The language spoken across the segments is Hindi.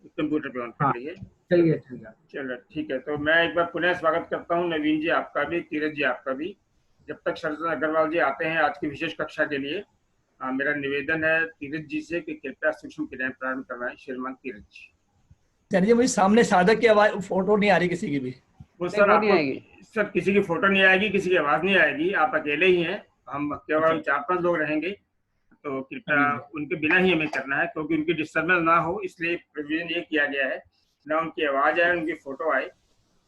कंप्यूटर पे ऑन कर हाँ, लीजिए। चलिए ठीक है। चलो ठीक है, तो मैं एक बार पुनः स्वागत करता हूँ नवीन जी आपका भी, तीरथ जी आपका भी। जब तक शरद अग्रवाल जी आते हैं आज की विशेष कक्षा के लिए, मेरा निवेदन है तीरथ जी से कि कृपया सूक्ष्म क्रियाएं प्रारंभ करवाएं श्रीमान तीरथ जी। चलिए, मुझे सामने साधक की आवाज फोटो नहीं आ रही किसी की भी। वो नहीं, सर वो नहीं आपको, आएगी। सर किसी की फोटो नहीं आएगी, किसी की आवाज नहीं आएगी, आप अकेले ही हैं। हम केवल अच्छा। 4-5 लोग रहेंगे, तो हाँ कृपया जी, जी। उनके बिना ही हमें करना है, क्योंकि उनकी डिस्टर्बेंस ना हो इसलिए प्रोविजन ये किया गया है, ना उनकी आवाज आए उनकी फोटो आए।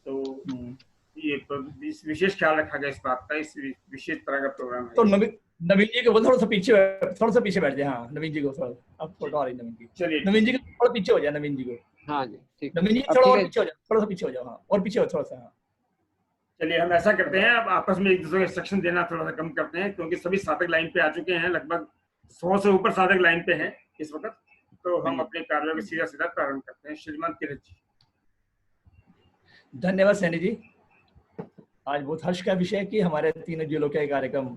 तो हम्म। ये विशेष ख्याल रखा गया इस बात का, इस विशेष तरह का प्रोग्राम है तो ये। नवीन नवीन जी को बोल, थोड़ा सा पीछे बैठ जाए। हाँ, नवीन जी को थोड़ा, अब फोटो आ रही नवीन की। चलिए नवीन ठीक जी है। को थोड़ा पीछे हो जाए, नवीन जी को। हाँ जी, ठीक। नवीन जी अब थोड़ा ठीक और है। पीछे हो जाओ, थोड़ा सा पीछे हो जाओ। हाँ, और पीछे हो थोड़ा सा। हाँ। चलिए हम ऐसा करते थोड़ा। हैं, अब आपस में एक दूसरे को इंस्ट्रक्शन देना थोड़ा सा कम करते हैं, क्योंकि सभी साधक लाइन पे आ चुके हैं, लगभग 100 से ऊपर साधक लाइन पे हैं इस वक्त। तो हाँ हम जी, अपने कार्यों को हाँ जी। सीधा सीधा प्रारंभ करते हैं श्रीमान तीरथ जी। धन्यवाद सैनी जी। आज बहुत हर्ष का विषय है कि हमारे तीनों जिलों के कार्यक्रम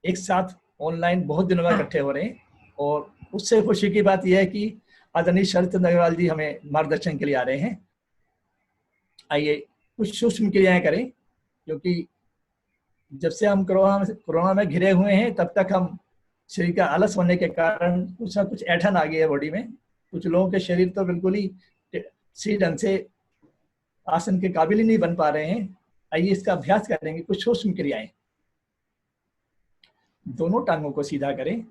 एक साथ ऑनलाइन बहुत दिनों में इकट्ठे हो रहे हैं। और उससे खुशी की बात यह है कि आदरणीय शरद अग्रवाल जी हमें मार्गदर्शन के लिए आ रहे हैं। आइए कुछ सूक्ष्म क्रियाएं करें, क्योंकि जब से हम कोरोना में घिरे हुए हैं तब तक हम शरीर का आलस होने के कारण कुछ ना कुछ ऐठन आ गई है बॉडी में। कुछ लोगों के शरीर तो बिल्कुल ही सही ढंग से आसन के काबिल ही नहीं बन पा रहे हैं। आइए इसका अभ्यास करेंगे, कुछ सूक्ष्म क्रियाएं। दोनों टांगों को सीधा करें,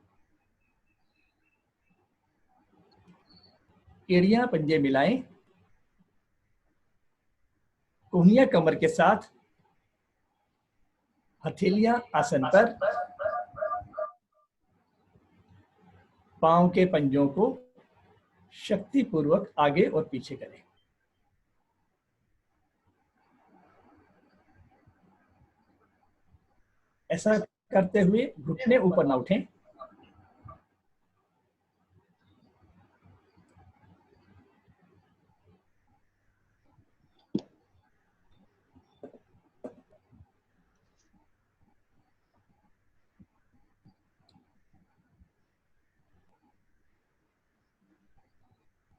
एड़ियां पंजे मिलाएं, कोहनियां कमर के साथ, हथेलियां आसन पर, पांव के पंजों को शक्ति पूर्वक आगे और पीछे करें। ऐसा करते हुए घुटने ऊपर ना उठें।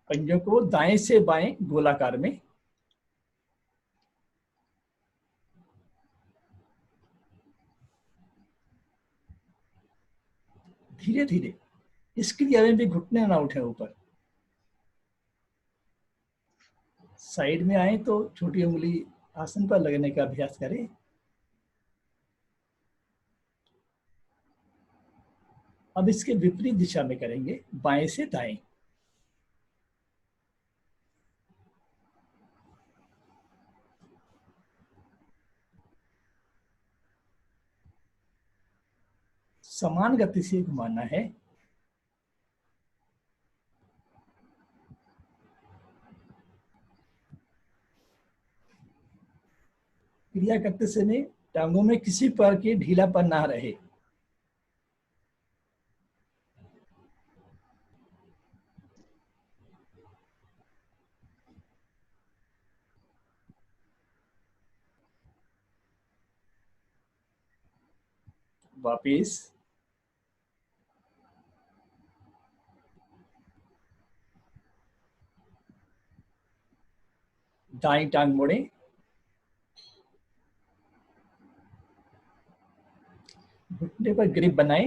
पंजों को दाएं से बाएं गोलाकार में, धीरे धीरे। इस क्रिया में भी घुटने ना उठे ऊपर। साइड में आए तो छोटी उंगली आसन पर लगने का अभ्यास करें। अब इसके विपरीत दिशा में करेंगे, बाएं से दाएं। समान गति से घुमाना है। क्रिया करते समय टांगों में किसी प्रकार की ढीलापन ना रहे। वापिस। दाई टांग मोड़े, घुटने पर ग्रिप बनाए।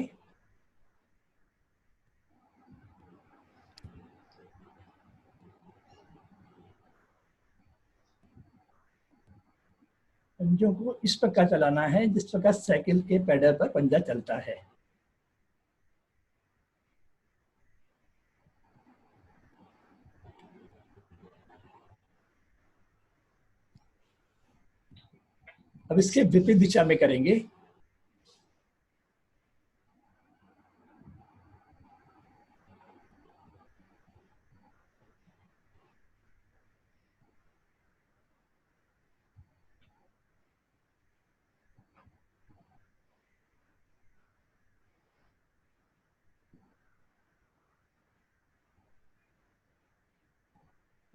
पंजों को इस प्रकार चलाना है जिस प्रकार साइकिल के पैडल पर पंजा चलता है। अब इसके विपरीत दिशा में करेंगे।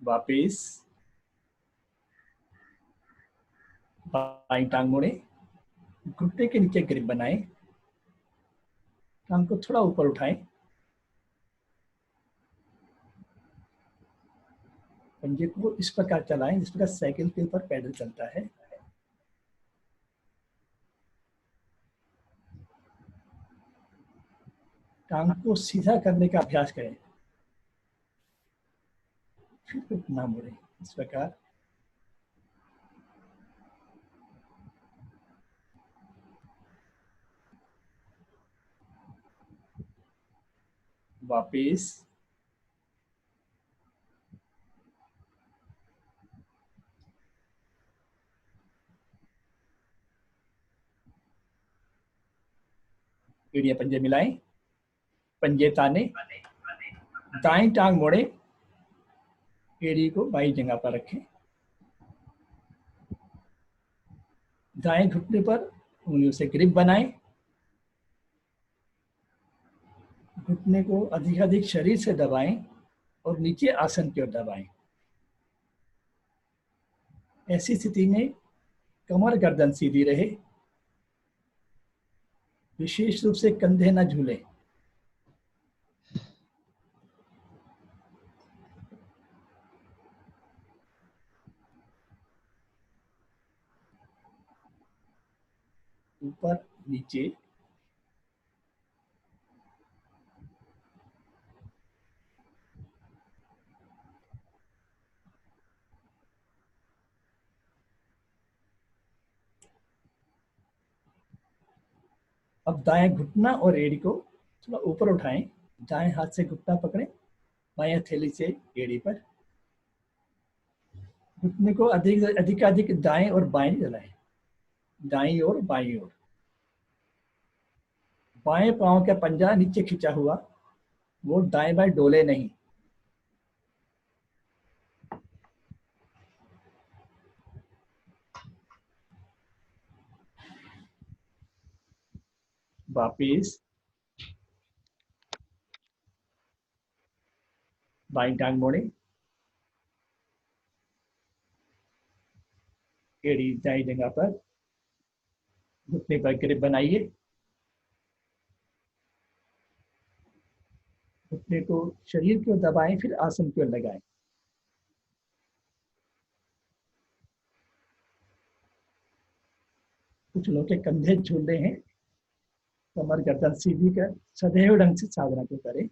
वापिस। बाई टांग मोड़े, घुटने के नीचे ग्रिप बनाए, टांग को थोड़ा ऊपर उठाएं। पंजे को इस प्रकार चलाएं जिस प्रकार साइकिल के ऊपर पैडल चलता है। टांग को सीधा करने का अभ्यास करें, फिर ना मुड़े, इस प्रकार। वापिस एड़ियां पंजे मिलाएं, पंजे ताने, दाएं टांग मोड़े, एड़ी को बाई जगह पर रखें, दाएं घुटने पर उंगलियों से ग्रिप बनाएं, घुटने को अधिक शरीर से दबाएं और नीचे आसन की ओर दबाएं। ऐसी स्थिति में कमर गर्दन सीधी रहे, विशेष रूप से कंधे न झूले। ऊपर नीचे, अब दाएं घुटना और एड़ी को थोड़ा ऊपर उठाएं, दाएं हाथ से घुटना पकड़ें, बाएं हथेली से एड़ी पर, घुटने को अधिक दाएं और बाएं जलाएं, दाईं और बाईं ओर। बाएं पांव का पंजा नीचे खिंचा हुआ, वो दाएं बाएं डोले नहीं। वापिस बाईं टांग मोड़े, एड़ी दाईं जगह पर, घुटने पर ग्रिप बनाइए, घुटने को शरीर की ओर दबाएं, फिर आसन की ओर लगाएं। कुछ लोग के कंधे झूल रहे हैं, कमर गर्दन सीधी कर सदैव ढंग से साधना को करें।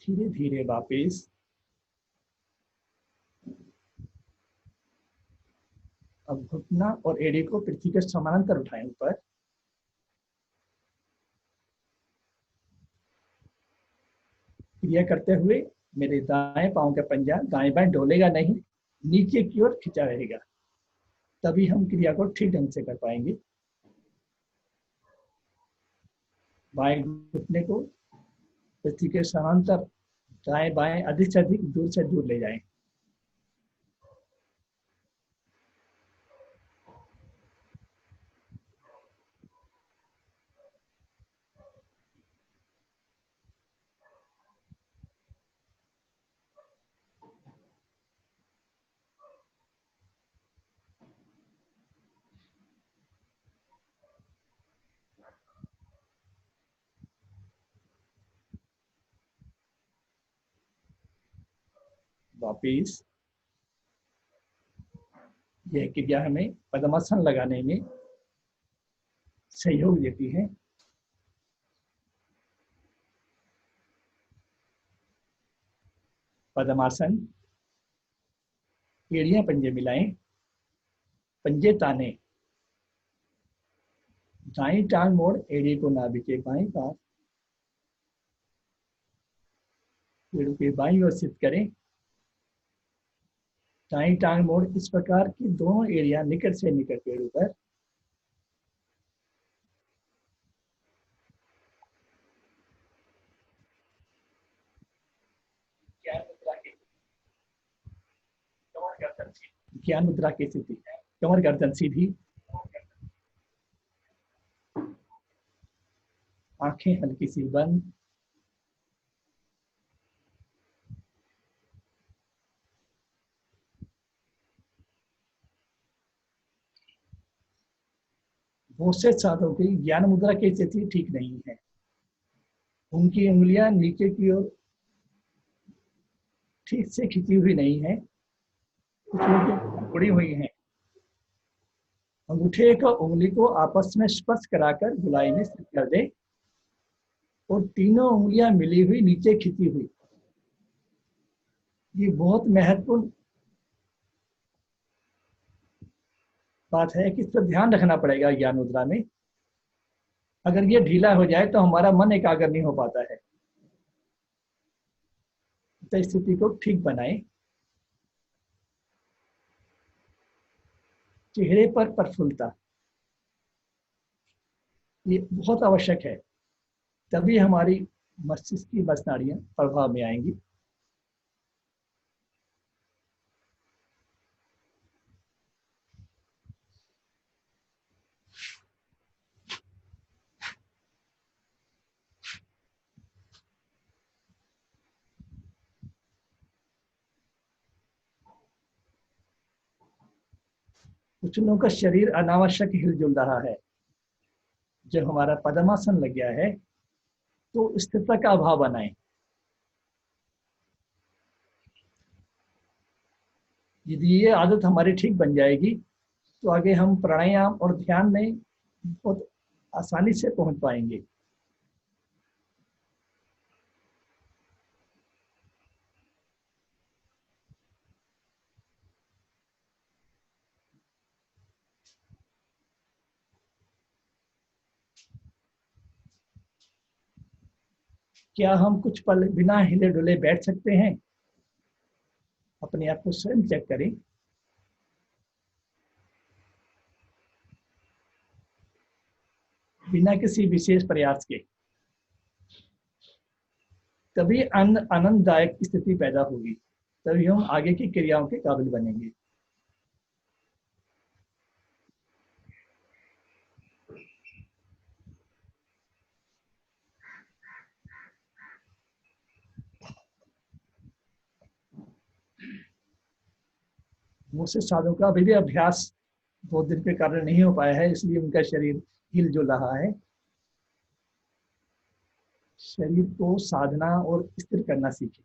धीरे धीरे वापिस अब घुटना और एड़ी को पृथ्वी के समानांतर उठाएं ऊपर, क्रिया करते हुए मेरे दाएं पांव का पंजा दाएं बाएं डोलेगा नहीं, नीचे की ओर खिंचा रहेगा, तभी हम क्रिया को ठीक ढंग से कर पाएंगे। बाएं घुटने को पृथ्वी के समानांतर दाएं बाएं अधिक से अधिक दूर से दूर ले जाएं। वापिस यह क्रिया हमें पद्मासन लगाने में सहयोग देती है। पद्मासन, एड़ियां पंजे मिलाएं, पंजे ताने, दाईं टांग मोड़ एड़ी को नाभि के बाएं पास, पेड़ के बाईं ओर स्थित करें, दाईं टांग मोड़ इस प्रकार की दोनों एड़ियां निकट से निकट पेड़ पर, ज्ञान मुद्रा की स्थिति, कमर गर्दन सीधी, आंखें हल्की सी बंद। बहुत से साधकों की ज्ञान मुद्रा की स्थिति ठीक नहीं है। उनकी उंगलियां नीचे की ओर ठीक से खिंची हुई नहीं है, कुछ लोग उड़ी हुई हैं। अंगूठे को उंगली को आपस में स्पर्श कराकर गुलाई में स्थित कर दे और तीनों उंगलियां मिली हुई नीचे खिंची हुई। ये बहुत महत्वपूर्ण बात है कि इस पर ध्यान रखना पड़ेगा ज्ञान मुद्रा में। अगर ये ढीला हो जाए तो हमारा मन एकाग्र नहीं हो पाता है। तो स्थिति को ठीक बनाएं। चेहरे पर प्रफुल्लता ये बहुत आवश्यक है, तभी हमारी मस्तिष्क की बस नाड़ियां प्रभाव में आएंगी। कुछ लोगों का शरीर अनावश्यक हिलजुल रहा है। जब हमारा पद्मासन लग गया है तो स्थिरता का अभाव बनाए। यदि ये आदत हमारी ठीक बन जाएगी तो आगे हम प्राणायाम और ध्यान में बहुत आसानी से पहुंच पाएंगे। क्या हम कुछ पल बिना हिले डुले बैठ सकते हैं? अपने आप को स्वयं चेक करें। बिना किसी विशेष प्रयास के। तभी आनंददायक स्थिति पैदा होगी, तभी हम आगे की क्रियाओं के काबिल बनेंगे। बहुत से साधुओं का अभी भी अभ्यास बहुत दिन के कारण नहीं हो पाया है, इसलिए उनका शरीर हिलजुल रहा है। शरीर को साधना और स्थिर करना सीखें।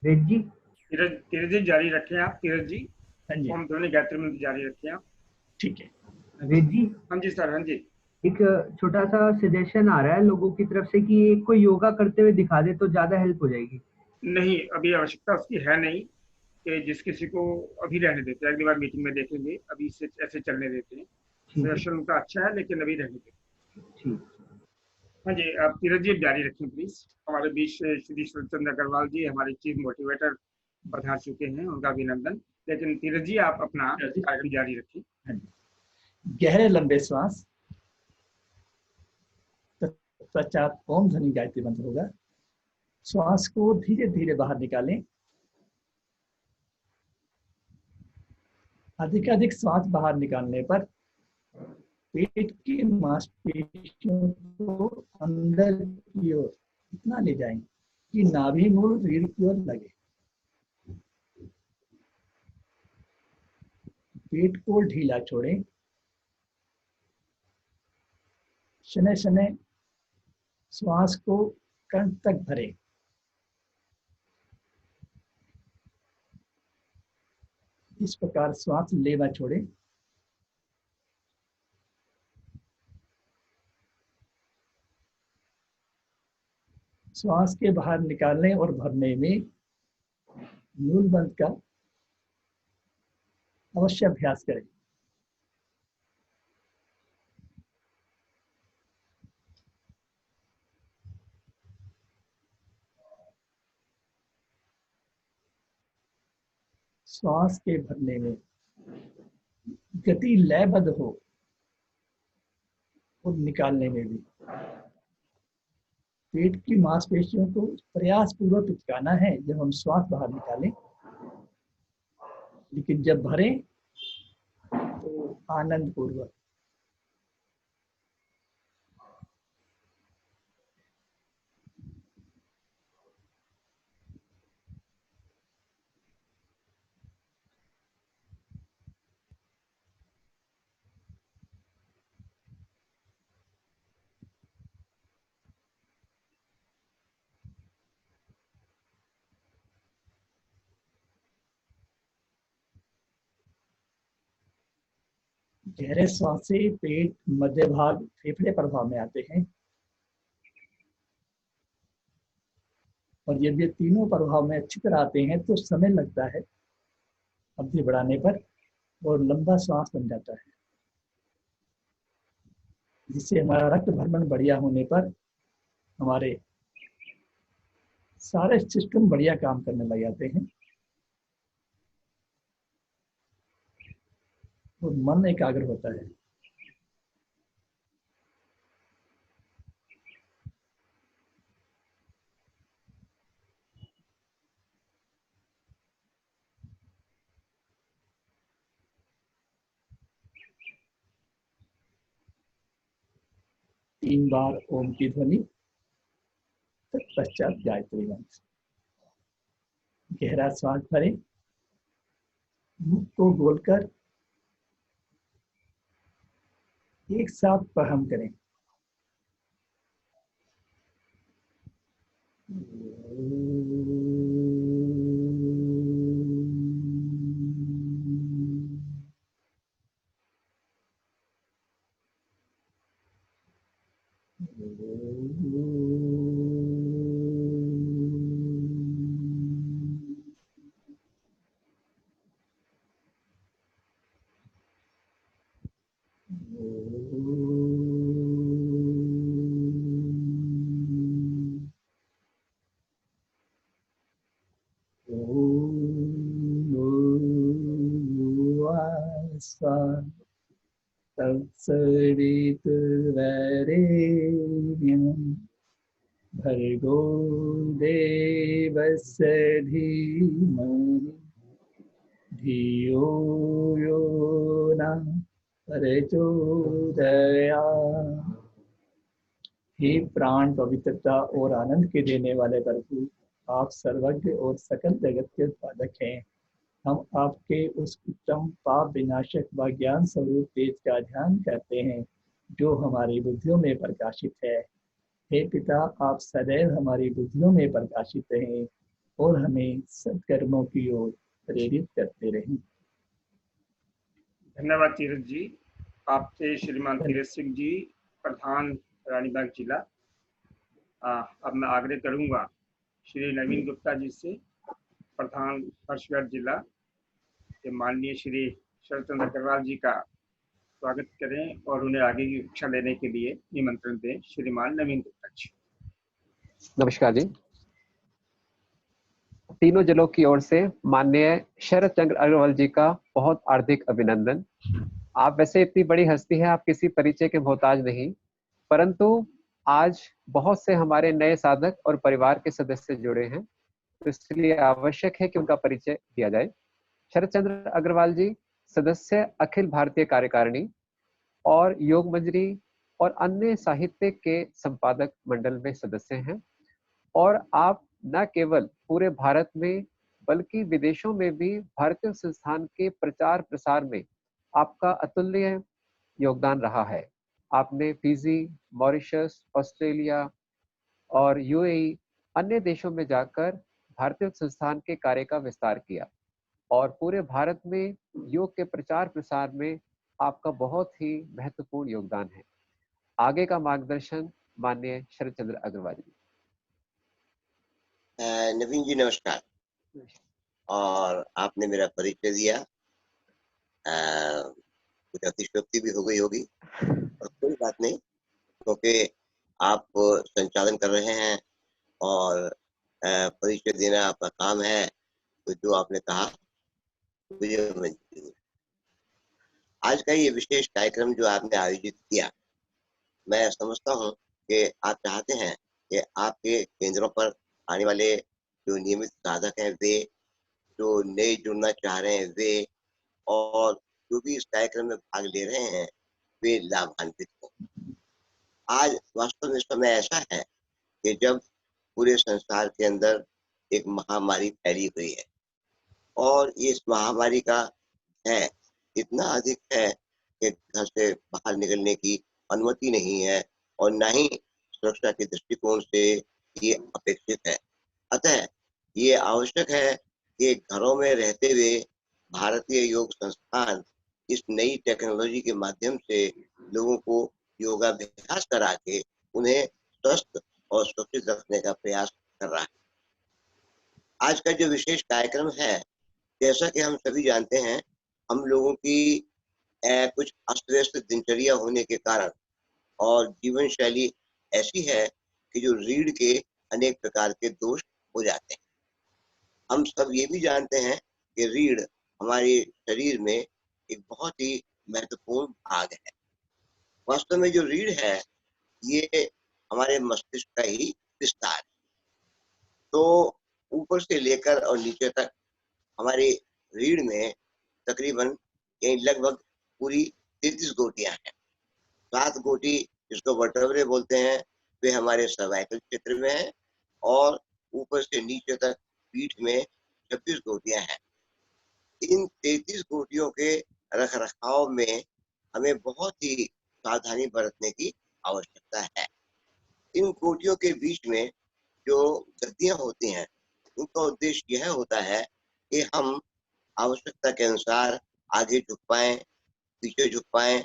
वेद जी। धीरज धीरज जी जारी रखें आप, धीरज जी। हाँ जी, हम दोनों गायत्री मंत्र जारी रखें आप। ठीक है। वेद जी, हाँ जी सर, हाँ जी। एक छोटा सा सजेशन आ रहा है लोगों की तरफ से कि एक कोई योगा करते हुए दिखा दे तो ज्यादा हेल्प हो जाएगी। नहीं, अभी आवश्यकता उसकी है नहीं कि जिस किसी को अभी रहने देते हैं, अगली बार मीटिंग में देखेंगे। अभी से ऐसे चलने देते हैं। ठीक है, सजेशन उनका अच्छा है लेकिन अभी रहने देते हैं। ठीक। हाँ जी, आप धीरज जी जारी रखें प्लीज। हमारे बीच से श्री शरदचंद्र अग्रवाल जी हमारे चीफ मोटिवेटर पधार चुके हैं, उनका अभिनंदन। लेकिन धीरज जी आप अपना कार्यक्रम जारी रखें। हाँ जी। गहरे लंबे श्वास, तत्पश्चात ओम ध्वनि गायत्री मंत्र होगा। श्वास को धीरे धीरे बाहर निकालें। अधिकाधिक श्वास बाहर निकालने पर पेट की मांसपेशियों को अंदर की ओर इतना ले जाएं कि नाभि मूल रीढ़ की ओर लगे। पेट को ढीला छोड़ें। शनै शनै श्वास को कंठ तक भरें। इस प्रकार श्वास लेना छोड़ें। श्वास के बाहर निकालने और भरने में मूल बंध का अवश्य अभ्यास करें। श्वास के भरने में गति लयबद्ध हो और निकालने में भी पेट की मांसपेशियों को प्रयास पूर्वक पिचकाना है जब हम श्वास बाहर निकालें, लेकिन जब भरें तो आनंद पूर्वक। गहरे श्वास से पेट, मध्य भाग, फेफड़े प्रभाव में आते हैं और जब ये तीनों प्रभाव में अच्छी तरह आते हैं तो समय लगता है अवधि बढ़ाने पर और लंबा श्वास बन जाता है, जिससे हमारा रक्त भ्रमण बढ़िया होने पर हमारे सारे सिस्टम बढ़िया काम करने लग जाते हैं और मन एकाग्र होता है। तीन बार ओम की ध्वनि, तत्पश्चात गायत्री मंत्र। गहरा श्वास भरें, मुख को खोलकर एक साथ प्रहम करें। तत्सवितुर्वरेण्यं भर्गो देवस्य धीमहि धियो यो न प्रचोदयात्। हे प्राण पवित्रता और आनंद के देने वाले प्रभु, आप सर्वज्ञ और सकल जगत के उत्पादक हैं। हम आपके उस उत्तम पाप विनाशक व ज्ञान स्वरूप तेज का ध्यान करते हैं जो हमारी बुद्धियों में प्रकाशित है। हे पिता, आप सदैव हमारी बुद्धियों में प्रकाशित रहें और हमें सत्कर्मों की ओर प्रेरित करते रहें। धन्यवाद तीरथ जी। आपसे श्रीमान तीरथ सिंह जी, प्रधान रानीबाग जिला। अब मैं आग्रह करूंगा श्री नवीन गुप्ता जी से, प्रधान हर्षगढ़ जिला के माननीय श्री शरद चंद्र अग्रवाल जी का स्वागत करें और उन्हें आगे की कक्षा लेने के लिए निमंत्रण दें। श्रीमान नवीन गुप्ता जी। नमस्कार जी। तीनों जिलों की ओर से माननीय शरद चंद्र अग्रवाल जी का बहुत हार्दिक अभिनंदन। आप वैसे इतनी बड़ी हस्ती है, आप किसी परिचय के मोहताज नहीं, परंतु आज बहुत से हमारे नए साधक और परिवार के सदस्य जुड़े हैं, तो इसलिए आवश्यक है कि उनका परिचय दिया जाए। शरद चंद्र अग्रवाल जी सदस्य अखिल भारतीय कार्यकारिणी और योग मंजरी और अन्य साहित्य के संपादक मंडल में सदस्य हैं और आप न केवल पूरे भारत में बल्कि विदेशों में भी भारतीय संस्थान के प्रचार प्रसार में आपका अतुल्य योगदान रहा है। आपने फिजी, मॉरिशस, ऑस्ट्रेलिया और यूएई अन्य देशों में जाकर भारतीय संस्थान के कार्य का विस्तार किया और पूरे भारत में योग के प्रचार प्रसार में आपका बहुत ही महत्वपूर्ण योगदान है। आगे का मार्गदर्शन माननीय शरद चंद्र अग्रवाल जी। नवीन जी नमस्कार। और आपने मेरा परिचय दिया, कुछ अतिशयोक्ति भी हो गई होगी, और कोई बात नहीं, क्योंकि आप संचालन कर रहे हैं और परिचय देना आपका काम है, तो जो आपने कहा मुझे मंजूर है। आज का ये विशेष कार्यक्रम जो आपने आयोजित किया, मैं समझता हूँ कि आप चाहते हैं कि आपके केंद्रों पर आने वाले जो नियमित साधक हैं वे, जो नए जुड़ना चाह रहे हैं वे, और जो भी इस कार्यक्रम में भाग ले रहे हैं वे लाभान्वित हों। आज वास्तव में समय ऐसा है कि जब पूरे संसार के अंदर एक महामारी फैली हुई है, और इस महामारी का है इतना अधिक है कि घर से बाहर निकलने की अनुमति नहीं है, और न ही सुरक्षा के दृष्टिकोण से ये अपेक्षित है। अतः ये आवश्यक है कि घरों में रहते हुए भारतीय योग संस्थान इस नई टेक्नोलॉजी के माध्यम से लोगों को योगाभ्यास करा के उन्हें स्वस्थ और सुरक्षित रखने का प्रयास कर रहा है। आज का जो विशेष कार्यक्रम है, जैसा कि हम सभी जानते हैं, हम लोगों की कुछ अस्त व्यस्त दिनचर्या होने के कारण और जीवन शैली ऐसी है कि जो रीढ़ के अनेक प्रकार के दोष हो जाते हैं। हम सब ये भी जानते हैं कि रीढ़ हमारे शरीर में एक बहुत ही महत्वपूर्ण भाग है। वास्तव में जो रीढ़ है ये हमारे मस्तिष्क का ही विस्तार है। तो ऊपर से लेकर और नीचे तक हमारी रीढ़ में तकरीबन लगभग पूरी 33 गोटियां हैं। 7 गोटी जिसको वर्टेब्रे बोलते हैं वे हमारे सर्वाइकल क्षेत्र में है, और ऊपर से नीचे तक पीठ में 26 गोटियां हैं। इन 33 गोटियों के रख रखाव में हमें बहुत ही सावधानी बरतने की आवश्यकता है। इन गोटियों के बीच में जो गद्दियां होती हैं उनका उद्देश्य यह होता है कि हम आवश्यकता के अनुसार आगे झुक पाए, पीछे झुक पाए,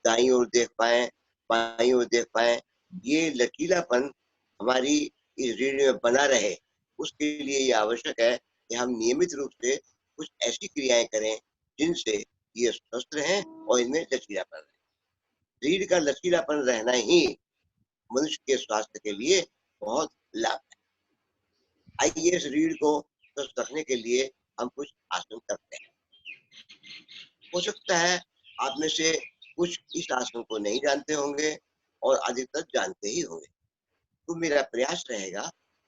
दाईं ओर देख पाए, बाईं ओर देख पाए। ये लचीलापन हमारी इस रीढ़ में बना रहे, उसके लिए ये आवश्यक है कि हम नियमित रूप से कुछ ऐसी क्रियाएं करें जिनसे ये स्वस्थ रहें और इनमें लचीलापन रहे। रीढ़ का लचीलापन रहना ही मनुष्य के स्वास्थ्य के लिए बहुत लाभ है। आइए इस रीढ़ को स्वस्थ रखने के लिए हम कुछ आसन करते हैं। हो सकता है आप में से कुछ इस आसन को नहीं जानते होंगे और अधिकतर जानते ही होंगे, तो मेरा प्रयास रहेगा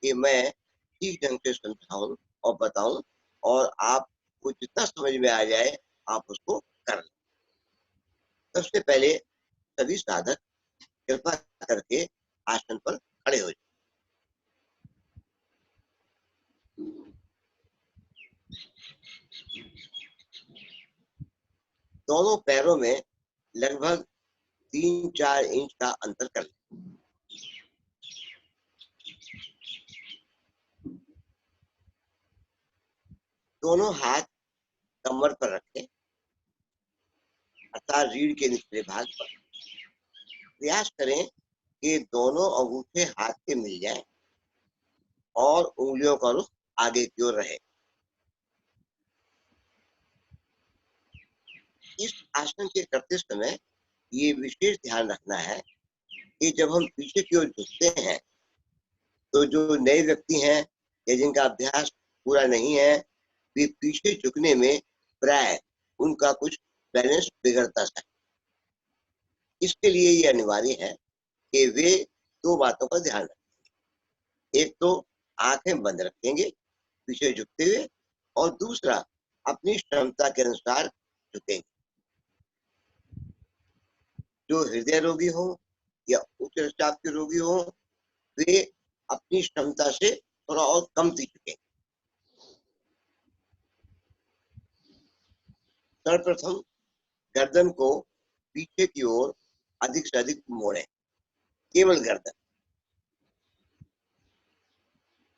कि मैं ठीक ढंग से समझाऊं और बताऊं, और आपको जितना समझ में आ जाए आप उसको कर लें। सबसे पहले सभी साधक कृपा करके आसन पर खड़े हो जाए। दोनों पैरों में लगभग 3-4 इंच का अंतर कर लें। दोनों हाथ कमर पर रखें, अर्थात रीढ़ के निचले भाग पर। प्रयास करें कि दोनों अंगूठे हाथ के मिल जाएं और उंगलियों का रुख आगे की ओर रहे। इस आसन के करते समय ये विशेष ध्यान रखना है कि जब हम पीछे की ओर झुकते हैं तो जो नए व्यक्ति हैं या जिनका अभ्यास पूरा नहीं है, वे पीछे झुकने में प्राय उनका कुछ बैलेंस बिगड़ता है। इसके लिए ये अनिवार्य है कि वे 2 बातों का ध्यान रखें। एक तो आंखें बंद रखेंगे पीछे झुकते हुए, और दूसरा अपनी क्षमता के अनुसार झुकेंगे। जो हृदय रोगी हो या उच्च रक्तचाप के रोगी हो, वे अपनी क्षमता से थोड़ा और कम झुकेंगे। सर्वप्रथम गर्दन को पीछे की ओर अधिक से अधिक मोड़ें, केवल गर्दन,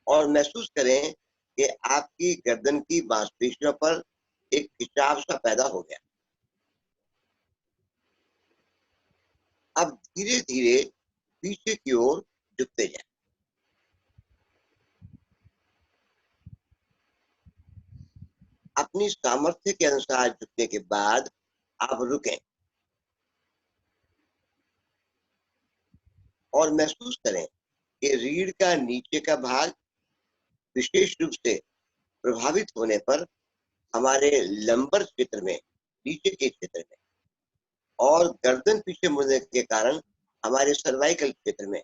और महसूस करें कि आपकी गर्दन की मांसपेशियों पर एक खिंचाव सा पैदा हो गया। अब धीरे धीरे पीछे की ओर झुकते जाएं। अपनी सामर्थ्य के अनुसार झुकने के बाद आप रुकें और महसूस करें कि रीढ़ का नीचे का भाग विशेष रूप से प्रभावित होने पर हमारे लंबर क्षेत्र में, नीचे के क्षेत्र में, और गर्दन पीछे मुड़ने के कारण हमारे सर्वाइकल क्षेत्र में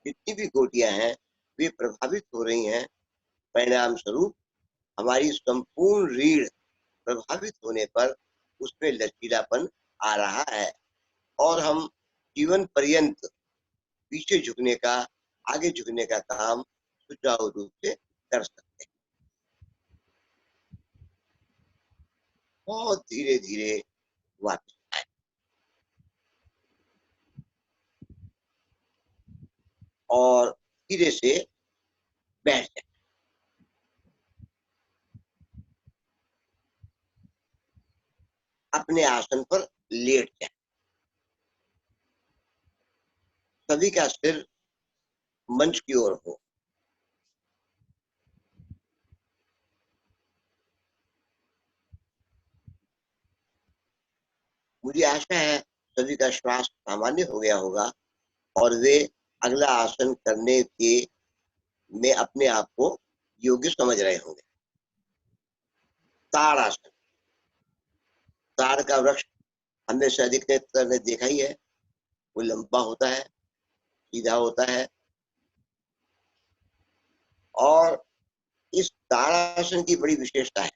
जितनी भी गोटियां हैं वे प्रभावित हो रही हैं। परिणाम स्वरूप हमारी संपूर्ण रीढ़ प्रभावित होने पर उसमें लचीलापन आ रहा है और हम जीवन पर्यंत पीछे झुकने का, आगे झुकने का काम सुचारू रूप से कर सकते हैं। बहुत धीरे धीरे वापस आए और धीरे से बैठ जाए। अपने आसन पर लेट जाए। सभी का सिर मंच की ओर हो। मुझे आशा है सभी का श्वास सामान्य हो गया होगा और वे अगला आसन करने के में अपने आप को योग्य समझ रहे होंगे। ताड़ आसन। ताड़ का वृक्ष हमने से अधिकतर ने देखा ही है। वो लंबा होता है, सीधा होता है और इस ताड़ासन की बड़ी विशेषता है।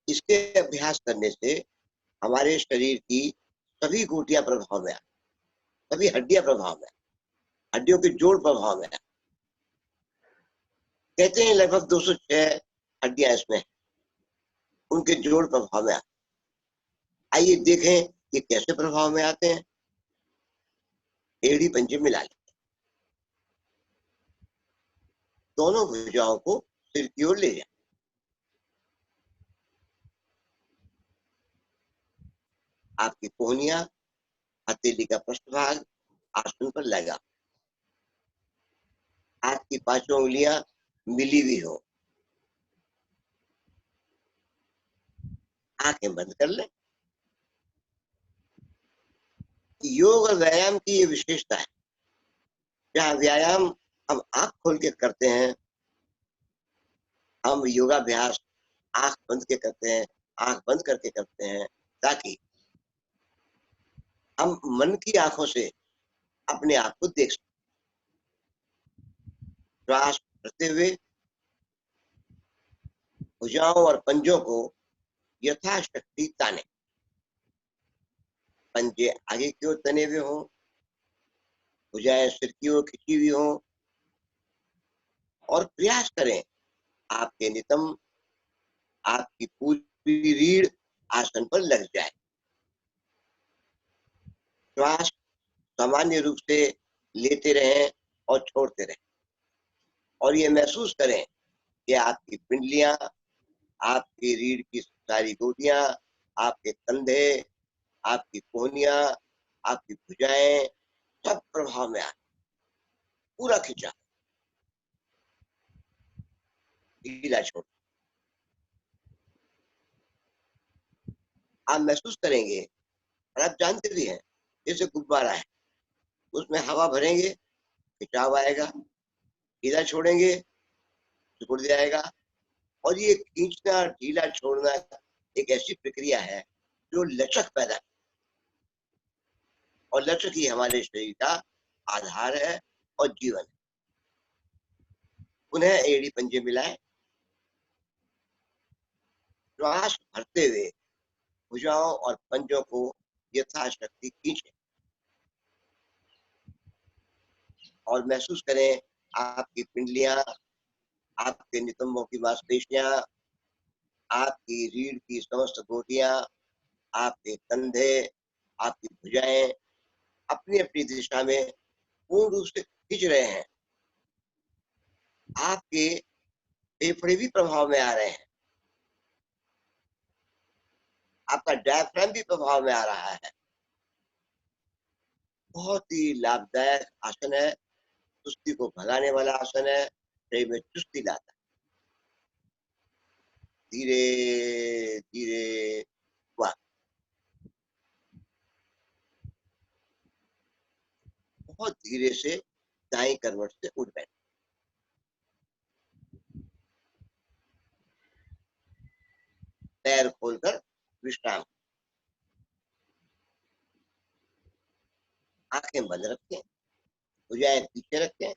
इसके अभ्यास करने से हमारे शरीर की सभी गोटियां प्रभाव में आए, सभी हड्डियां प्रभाव में, हड्डियों के जोड़ प्रभाव में। कहते हैं लगभग 206 हड्डियां इसमें, उनके जोड़ प्रभाव में। आइए देखें ये कैसे प्रभाव में आते हैं। एड़ी पंजे मिला लें, दोनों भुजाओं को सिर की ओर ले जाए। आपकी कोहनियां, हथेली का पृष्ठभाग आसन पर लगा। आपकी पांचों उंगलियां मिली हुई हो। आंखें बंद कर लें। योग और व्यायाम की ये विशेषता है। जहाँ व्यायाम हम आंख खोल के करते हैं, हम योगाभ्यास आंख बंद के करते हैं, आंख बंद करके करते हैं, ताकि हम मन की आंखों से अपने आप को देख सकें। श्वास भरते हुए भुजाओं और पंजों को यथाशक्ति ताने। पंजे आगे की ओर तने हुए हों, भुजाएं सिर की ओर खिंची हुई हों और प्रयास करें आपके नितंब, आपकी पूरी रीढ़ आसन पर लग जाए। श्वास सामान्य रूप से लेते रहें और छोड़ते रहें और ये महसूस करें कि आपकी पिंडलियां, आपकी रीढ़ की सारी गोटियां, आपके कंधे, आपकी कोहनियां, आपकी भुजाएं सब प्रभाव में आए। पूरा खिंचा, ढीला छोड़। आप महसूस करेंगे और आप जानते भी हैं जैसे गुब्बारा है, उसमें हवा भरेंगे, खिंचाव आएगा, ढीला छोड़ेंगे, सिकुड़ जाएगा। और ये खींचना, ढीला छोड़ना एक ऐसी प्रक्रिया है जो लचक पैदा करती है और लचक ही हमारे शरीर का आधार है और जीवन है। पुनः एड़ी पंजे मिलाएं। श्वास भरते हुए भुजाओं और पंजों को यथाशक्ति खींचें और महसूस करें आपकी पिंडलियां, आपके नितंबों की मांसपेशियां, आपकी रीढ़ की समस्त गोटियां, आपके कंधे, आपकी भुजाएं अपनी अपनी दिशा में पूर्ण रूप से खींच रहे हैं। आपके फेफड़े भी प्रभाव में आ रहे हैं। आपका डायफ्राम भी प्रभाव में आ रहा है। बहुत ही लाभदायक आसन है, सुस्ती को भगाने वाला आसन है, शरीर में चुस्ती लाता है। धीरे धीरे वाह। बहुत धीरे से दाएं करवट से उठ बैठे। पैर खोलकर विश्राम, आंखें बंद रखें, भुजाएं पीछे रखें।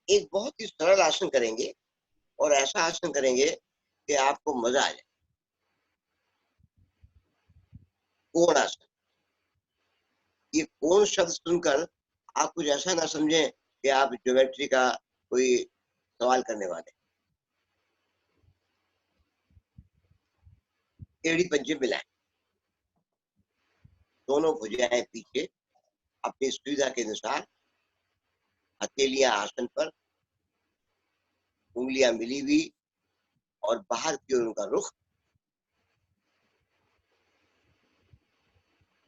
एक बहुत ही सरल आसन करेंगे और ऐसा आसन करेंगे कि आपको मजा आ जाए। कोण आसन। ये कोण शब्द सुनकर आप कुछ ऐसा ना समझें कि आप ज्योमेट्री का कोई सवाल करने वाले। एड़ी पंजे मिलाएं, दोनों भुजाएं पीछे, अपनी सुविधा के अनुसार हथेलियां आसन पर, उंगलियां मिली हुई और बाहर की ओर उनका रुख।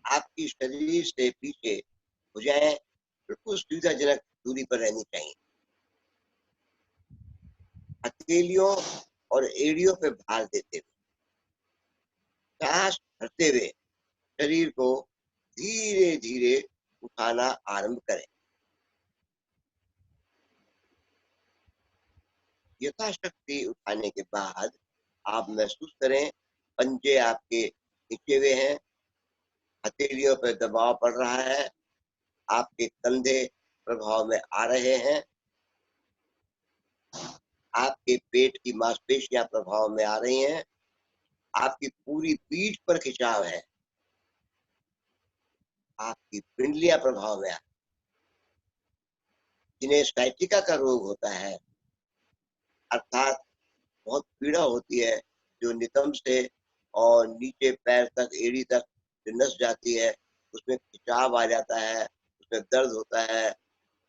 आपकी शरीर से पीछे भुजाएं बिल्कुल सुविधाजनक दूरी पर रहनी चाहिए। हथेलियों और एड़ियों पे भार देते हुए सांस भरते हुए शरीर को धीरे धीरे उठाना आरंभ करें। यथाशक्ति उठाने के बाद आप महसूस करें पंजे आपके खींचे हुए हैं, हथेलियों पर दबाव पड़ रहा है, आपके कंधे प्रभाव में आ रहे हैं, आपके पेट की मांसपेशियां प्रभाव में आ रही हैं, आपकी पूरी पीठ पर खिंचाव है, आपकी पिंडलियां प्रभाव में आ। जिन्हें साइटिका का रोग होता है, अर्थात बहुत पीड़ा होती है, जो नितंब से और नीचे पैर तक, एड़ी तक जो नस जाती है, उसमें खिंचाव आ जाता है, उसमें दर्द होता है,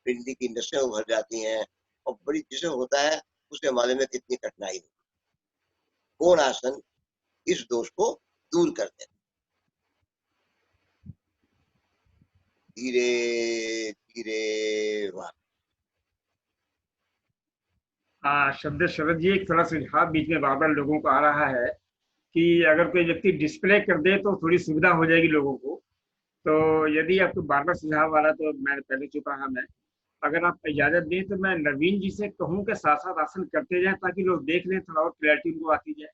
पिंडली की नसें उभर जाती हैं और बड़ी जिसे होता है उसके मामले में कितनी कठिनाई होती है। कोण आसन इस दोष को दूर कर देता। धीरे धीरे वाह। शरद जी, एक थोड़ा सुझाव बीच में बार बार लोगों को आ रहा है कि अगर कोई व्यक्ति डिस्प्ले कर दे तो थोड़ी सुविधा हो जाएगी लोगों को। तो यदि आपको बार बार सुझाव आ रहा है तो मैं पहले चुप रहा। मैं, अगर आप इजाजत दें तो मैं नवीन जी से कहूं कि साथ साथ आसन करते जाएं ताकि लोग देख लें, थोड़ा और क्लैरिटी उनको आती जाए,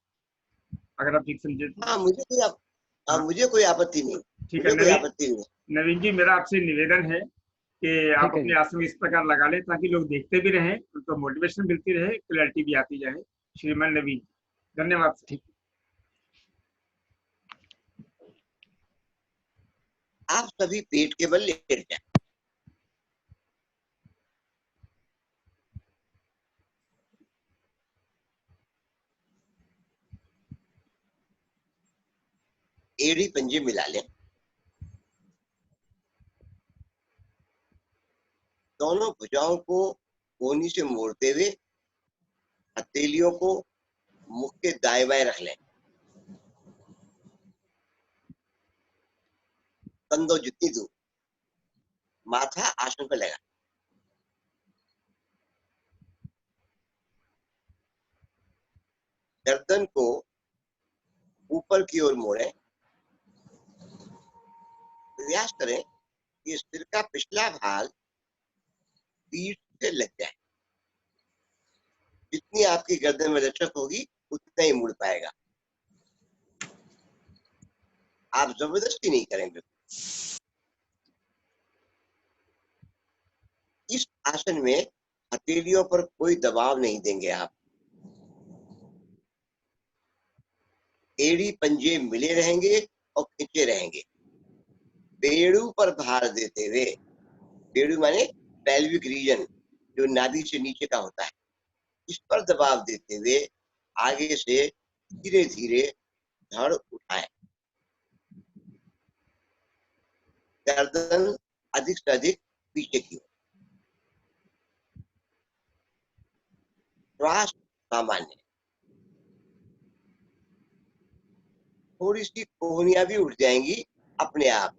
अगर आप ठीक समझे तो। हाँ, मुझे कोई आपत्ति नहीं, ठीक है मुझे कोई आपत्ति नहीं। नवीन जी, मेरा आपसे निवेदन है कि आप ठीक है अपने जी। आसन इस प्रकार लगा लें ताकि लोग देखते भी रहें, उनको मोटिवेशन मिलती रहे, क्लैरिटी भी आती जाए। श्रीमान नवीन, धन्यवाद सर। ठीक। आप सभी पेट के बल लेट जाए। एड़ी पंजे मिला लें, दोनों भुजाओं को कोहनी से मोड़ते हुए हथेलियों को मुख के दाएं बाएं रख लें। कंधों जितनी दूर, माथा आसन पर लगा। गर्दन को ऊपर की ओर मोड़ें। प्रयास करें कि सिर का पिछला भाग पीठ से लग जाए। जितनी आपकी गर्दन में लचक होगी उतना ही मुड़ पाएगा। आप जबरदस्ती नहीं करेंगे। इस आसन में हथेलियों पर कोई दबाव नहीं देंगे आप। एड़ी पंजे मिले रहेंगे और खींचे रहेंगे। पेड़ू पर भार देते हुए, पेड़ू माने पेल्विक रीजन जो नाभि से नीचे का होता है, इस पर दबाव देते हुए आगे से धीरे धीरे धड़ उठाएं। गर्दन अधिक से अधिक पीछे की ओर। श्वास सामान्य। थोड़ी सी कोहनियां भी उठ जाएंगी अपने आप।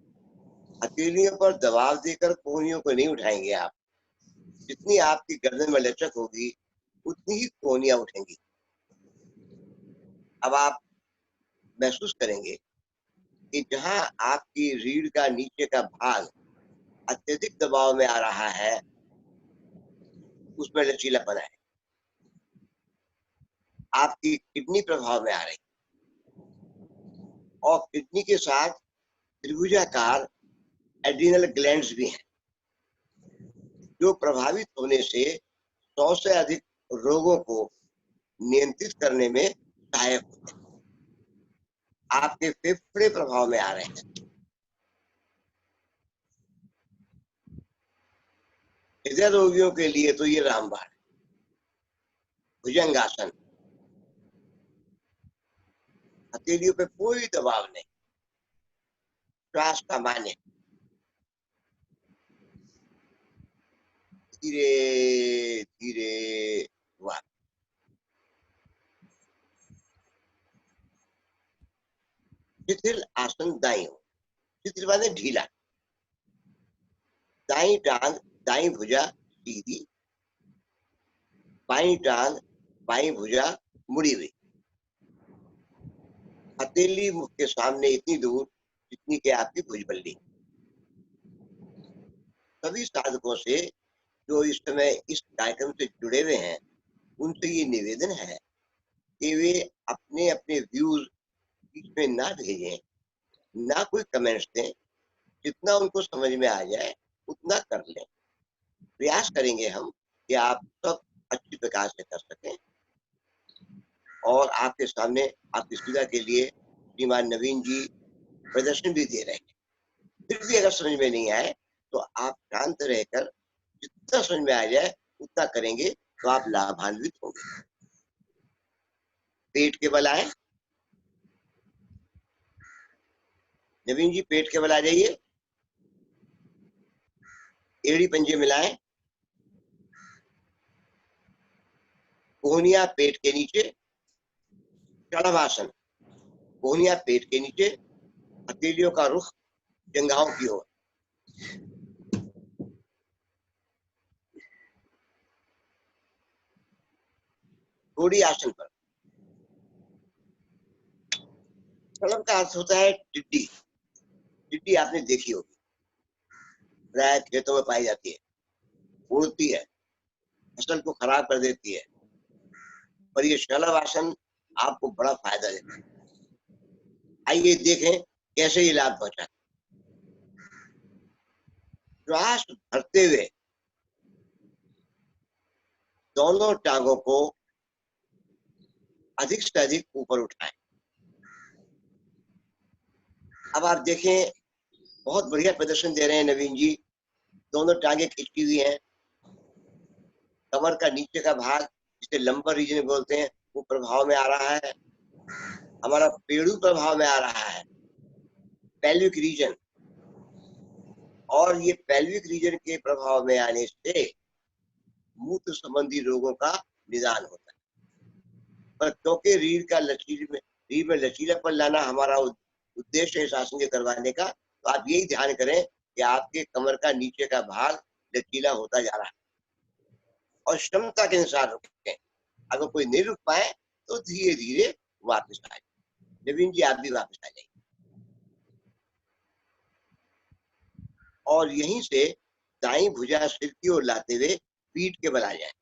हथेलियों पर दबाव देकर कोहनियों को नहीं उठाएंगे आप। जितनी आपकी गर्दन में लचक होगी उतनी ही कोहनियां उठेंगी। अब आप महसूस करेंगे कि जहां आपकी रीढ़ का नीचे का भाग अत्यधिक दबाव में आ रहा है, उसमें लचीलापन है। आपकी किडनी प्रभाव में आ रही और किडनी के साथ त्रिभुजाकार एड्रिनल ग्लैंड्स भी हैं, जो प्रभावित होने से 100 से अधिक रोगों को नियंत्रित करने में सहायक होते हैं। आपके फेफड़े प्रभाव में आ रहे हैं। हृदय रोगियों के लिए तो ये रामबाण है। भुजंगासन, हथेलियों पे कोई दबाव नहीं, श्वास सामान्य, धीरे धीरे हुआ। शिथिल आसन दाई हो, शिथिल माने ढीला, दाई टांग दाई भुजा सीधी, बाई टांग बाई भुजा मुड़ी हुई, हथेली मुख के सामने इतनी दूर जितनी कि आपकी भुजबल्ली। सभी साधकों से जो इस समय इस कार्यक्रम से जुड़े हुए हैं, उनसे ये निवेदन है कि वे अपने अपने व्यूज बीच में ना भेजें, ना कोई कमेंट्स दें, जितना उनको समझ में आ जाए उतना कर लें। प्रयास करेंगे हम कि आप सब अच्छी प्रकार से कर सकें। और आपके सामने आपकी सुविधा के लिए श्रीमान नवीन जी प्रदर्शन भी दे रहे हैं। फिर भी अगर समझ में नहीं आए तो आप शांत रहकर जितना समझ में आ जाए उतना करेंगे तो आप लाभान्वित होंगे। पेट के बल आए, नवीन जी पेट के बल आ जाइए, एड़ी पंजे मिलाएं, कोहनिया पेट के नीचे, षणभासन, कोहनिया पेट के नीचे, हथेलियों का रुख जंघाओं की ओर। घोड़ी आसन पर। षणभ का अर्थ होता है टिड्डी। टिड्डी आपने देखी होगी, प्राय खेतों में पाई जाती है, उड़ती है, फसल को खराब कर देती है, पर ये षणभ आसन आपको बड़ा फायदा देता है। आइए देखें कैसे ये लाभ पहुंचा। श्वास भरते हुए दोनों टांगों को अधिक से अधिक ऊपर उठाएं। अब आप देखें, बहुत बढ़िया प्रदर्शन दे रहे हैं नवीन जी। दोनों टांगे खिंची हुई हैं, कमर का नीचे का भाग जिसे लंबर रीजन बोलते हैं वो प्रभाव में आ रहा है, हमारा पेड़ू प्रभाव में आ रहा है, पेल्विक रीजन। और ये पेल्विक रीजन के प्रभाव में आने से मूत्र संबंधी रोगों का निदान होता है। पर क्योंकि रीढ़ में लचीलापन लाना हमारा उद्देश्य है इस आसन के करवाने का, तो आप यही ध्यान करें कि आपके कमर का नीचे का भाग लचीला होता जा रहा है और क्षमता के अनुसार रुकें। अगर कोई नहीं रुक पाए तो धीरे धीरे वापस आए। नवीन जी आप भी वापस आ जाइए और यहीं से दाई भुजा सिर की ओर लाते हुए पीठ के बल आ जाए,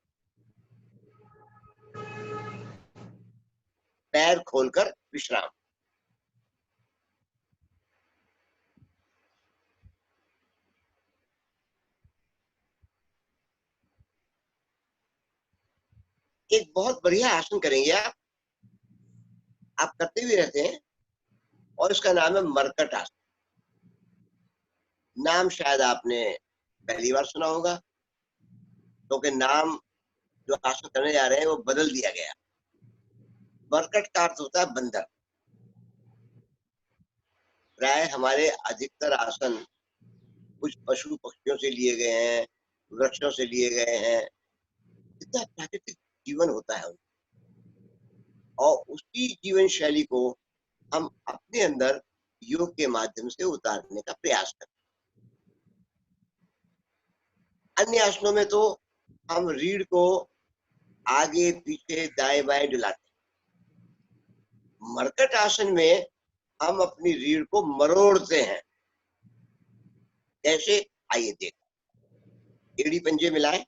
पैर खोलकर विश्राम। एक बहुत बढ़िया आसन करेंगे आप करते भी रहते हैं और इसका नाम है मरकट आसन। नाम शायद आपने पहली बार सुना होगा, क्योंकि नाम जो आसन करने जा रहे हैं वो बदल दिया गया। मरकट का अर्थ होता है बंदर। प्राय हमारे अधिकतर आसन कुछ पशु पक्षियों से लिए गए हैं, वृक्षों से लिए गए हैं, इतना प्राकृतिक जीवन होता है और उसी जीवन शैली को हम अपने अंदर योग के माध्यम से उतारने का प्रयास करते हैं। अन्य आसनों में तो हम रीढ़ को आगे पीछे दाएं बाएं डुलाते हैं, मरकट आसन में हम अपनी रीढ़ को मरोड़ते हैं। कैसे, आइए देख। एड़ी पंजे मिलाएं,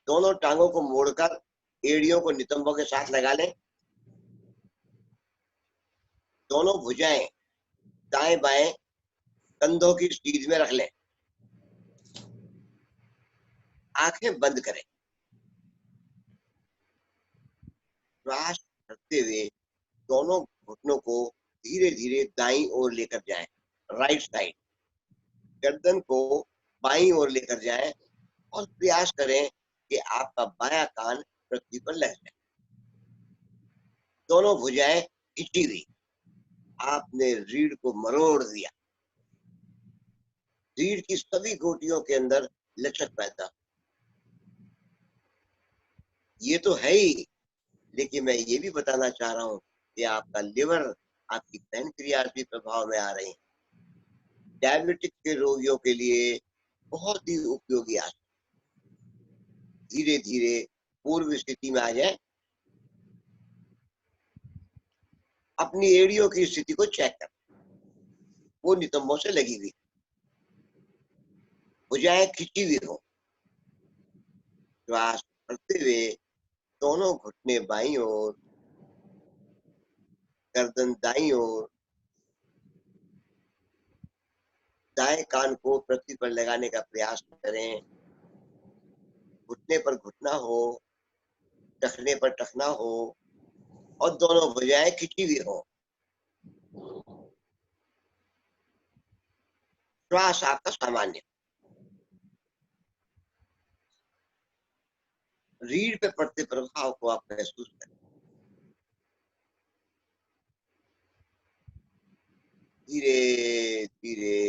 दोनों टांगों को मोड़कर एड़ियों को नितंबों के साथ लगा लें। दोनों भुजाएं दाएं बाएं कंधों की सीध में रख लें। आंखें बंद करें। श्वास करते हुए दोनों घुटनों को धीरे धीरे दाईं ओर लेकर जाएं, राइट साइड। गर्दन को बाईं ओर लेकर जाएं और प्रयास करें कि आपका बायां कान पृथ्वी पर लग जाए। दोनों भुजाएं खिंची हुई, आपने रीढ़ को मरोड़ दिया। रीढ़ की सभी गोटियों के अंदर लचक पैदा। ये तो है ही, लेकिन मैं ये भी बताना चाह रहा हूं कि आपका लिवर, आपकी पैनक्रियाज भी प्रभाव में आ रहे हैं। डायबिटिक के रोगियों के लिए बहुत ही उपयोगी आसन। धीरे धीरे पूर्व स्थिति में आ जाए। अपनी एड़ियों की स्थिति को चेक कर, वो नितंबों से लगी हुई, भुजाएं खिंची हुई हो। श्वास करते हुए दोनों घुटने बाईं ओर, गर्दन दाईं ओर, दाएं कान को पृथ्वी पर लगाने का प्रयास करें। घुटने पर घुटना हो, टखने पर टखना हो और दोनों भुजाएं खिंची हुई हो। श्वास आपका सामान्य। रीढ़ पे पड़ते प्रभाव को आप महसूस करें। धीरे धीरे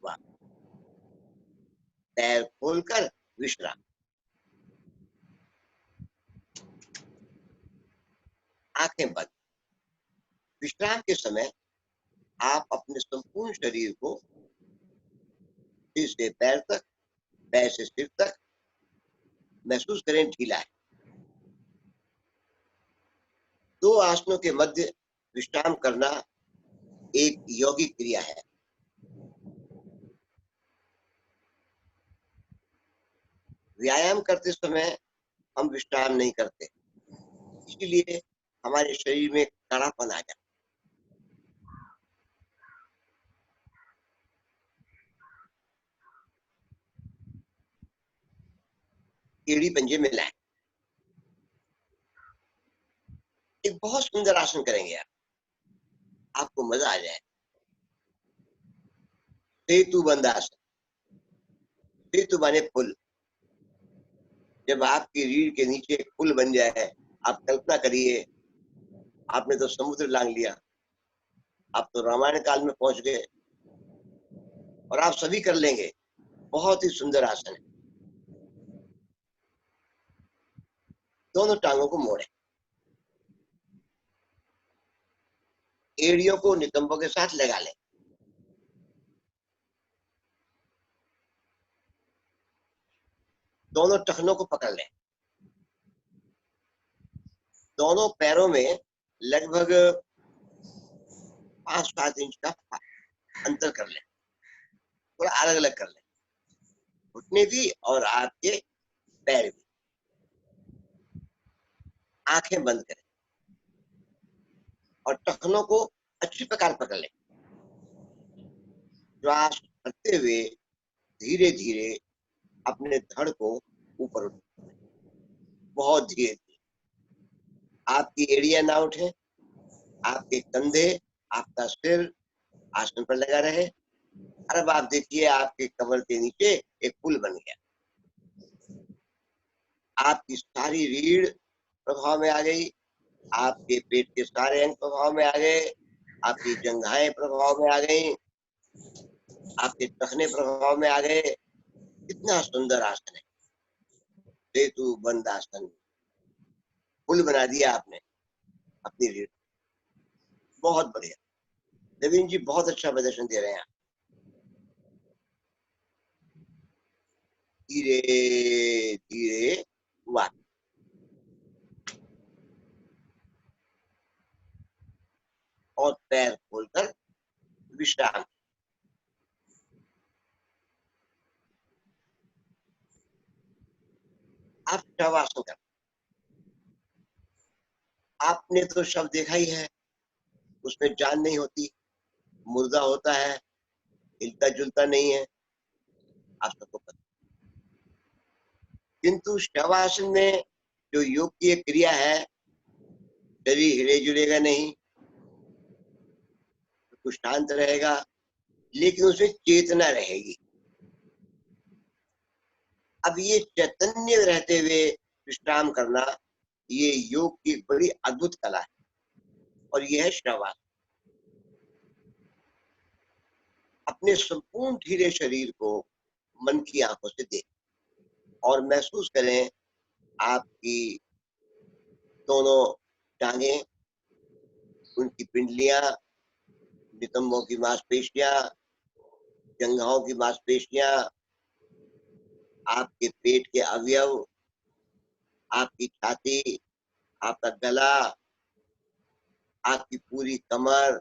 वाह। पैर खोलकर विश्राम। आंखें बंद। विश्राम के समय आप अपने संपूर्ण शरीर को सिर से पैर तक, पैर से सिर तक महसूस करें ढीला है। दो आसनों के मध्य विश्राम करना एक यौगिक क्रिया है। व्यायाम करते समय हम विश्राम नहीं करते, इसलिए हमारे शरीर में कड़ापन आ जाता। एड़ी पंजे मिलाएं। एक बहुत सुंदर आसन करेंगे आप, आपको मजा आ जाए। सेतु बंद आसन। सेतु माने पुल। जब आपकी रीढ़ के नीचे एक पुल बन जाए, आप कल्पना करिए, आपने तो समुद्र लांग लिया, आप तो रामायण काल में पहुंच गए और आप सभी कर लेंगे। बहुत ही सुंदर आसन है। दोनों टांगों को मोड़ें, एड़ियों को नितंबों के साथ लगा लें। दोनों टखनों को पकड़ लें। दोनों पैरों में लगभग 5-7 इंच का अंतर कर लें, थोड़ा अलग अलग कर लें, घुटने भी और आपके पैर भी। आंखें बंद करें और टखनों को अच्छी प्रकार पकड़ लें। श्वास करते हुए धीरे धीरे अपने धड़ को ऊपर उठाएं, बहुत धीरे धीरे। आपकी एड़ियां ना उठे, आपके कंधे, आपका सिर आसन पर लगा रहे। और अब आप देखिए, आपके कमर के नीचे एक पुल बन गया। आपकी सारी रीढ़ प्रभाव में आ गई, आपके पेट के सारे अंग प्रभाव में आ गए, आपकी जंघाएं प्रभाव में आ गई, आपके टखने प्रभाव में आ गए। कितना सुंदर आसन है। सेतु बंद आसन, पुल बना दिया आपने अपनी रीढ़। बहुत बढ़िया नवीन जी, बहुत अच्छा प्रदर्शन दे रहे हैं आप। धीरे धीरे वाह। आप शवासन कर, आपने तो शव देखा ही है, उसमें जान नहीं होती, मुर्दा होता है, हिलता जुलता नहीं है, आप सबको पता। किंतु शवासन में जो योग की एक क्रिया है, शरीर हिले जुलेगा नहीं, कुछ शांत रहेगा, लेकिन उसमें चेतना रहेगी। अब ये चैतन्य रहते हुए विश्राम करना, ये योग की एक बड़ी अद्भुत कला है, और यह है शवासन। अपने संपूर्ण ढीले शरीर को मन की आंखों से देखें और महसूस करें आपकी दोनों टांगे, उनकी पिंडलियां, नितंबों की मांसपेशियां, जंघाओं की मांसपेशियां, आपके पेट के अवयव, आपकी छाती, आपका गला, आपकी पूरी कमर,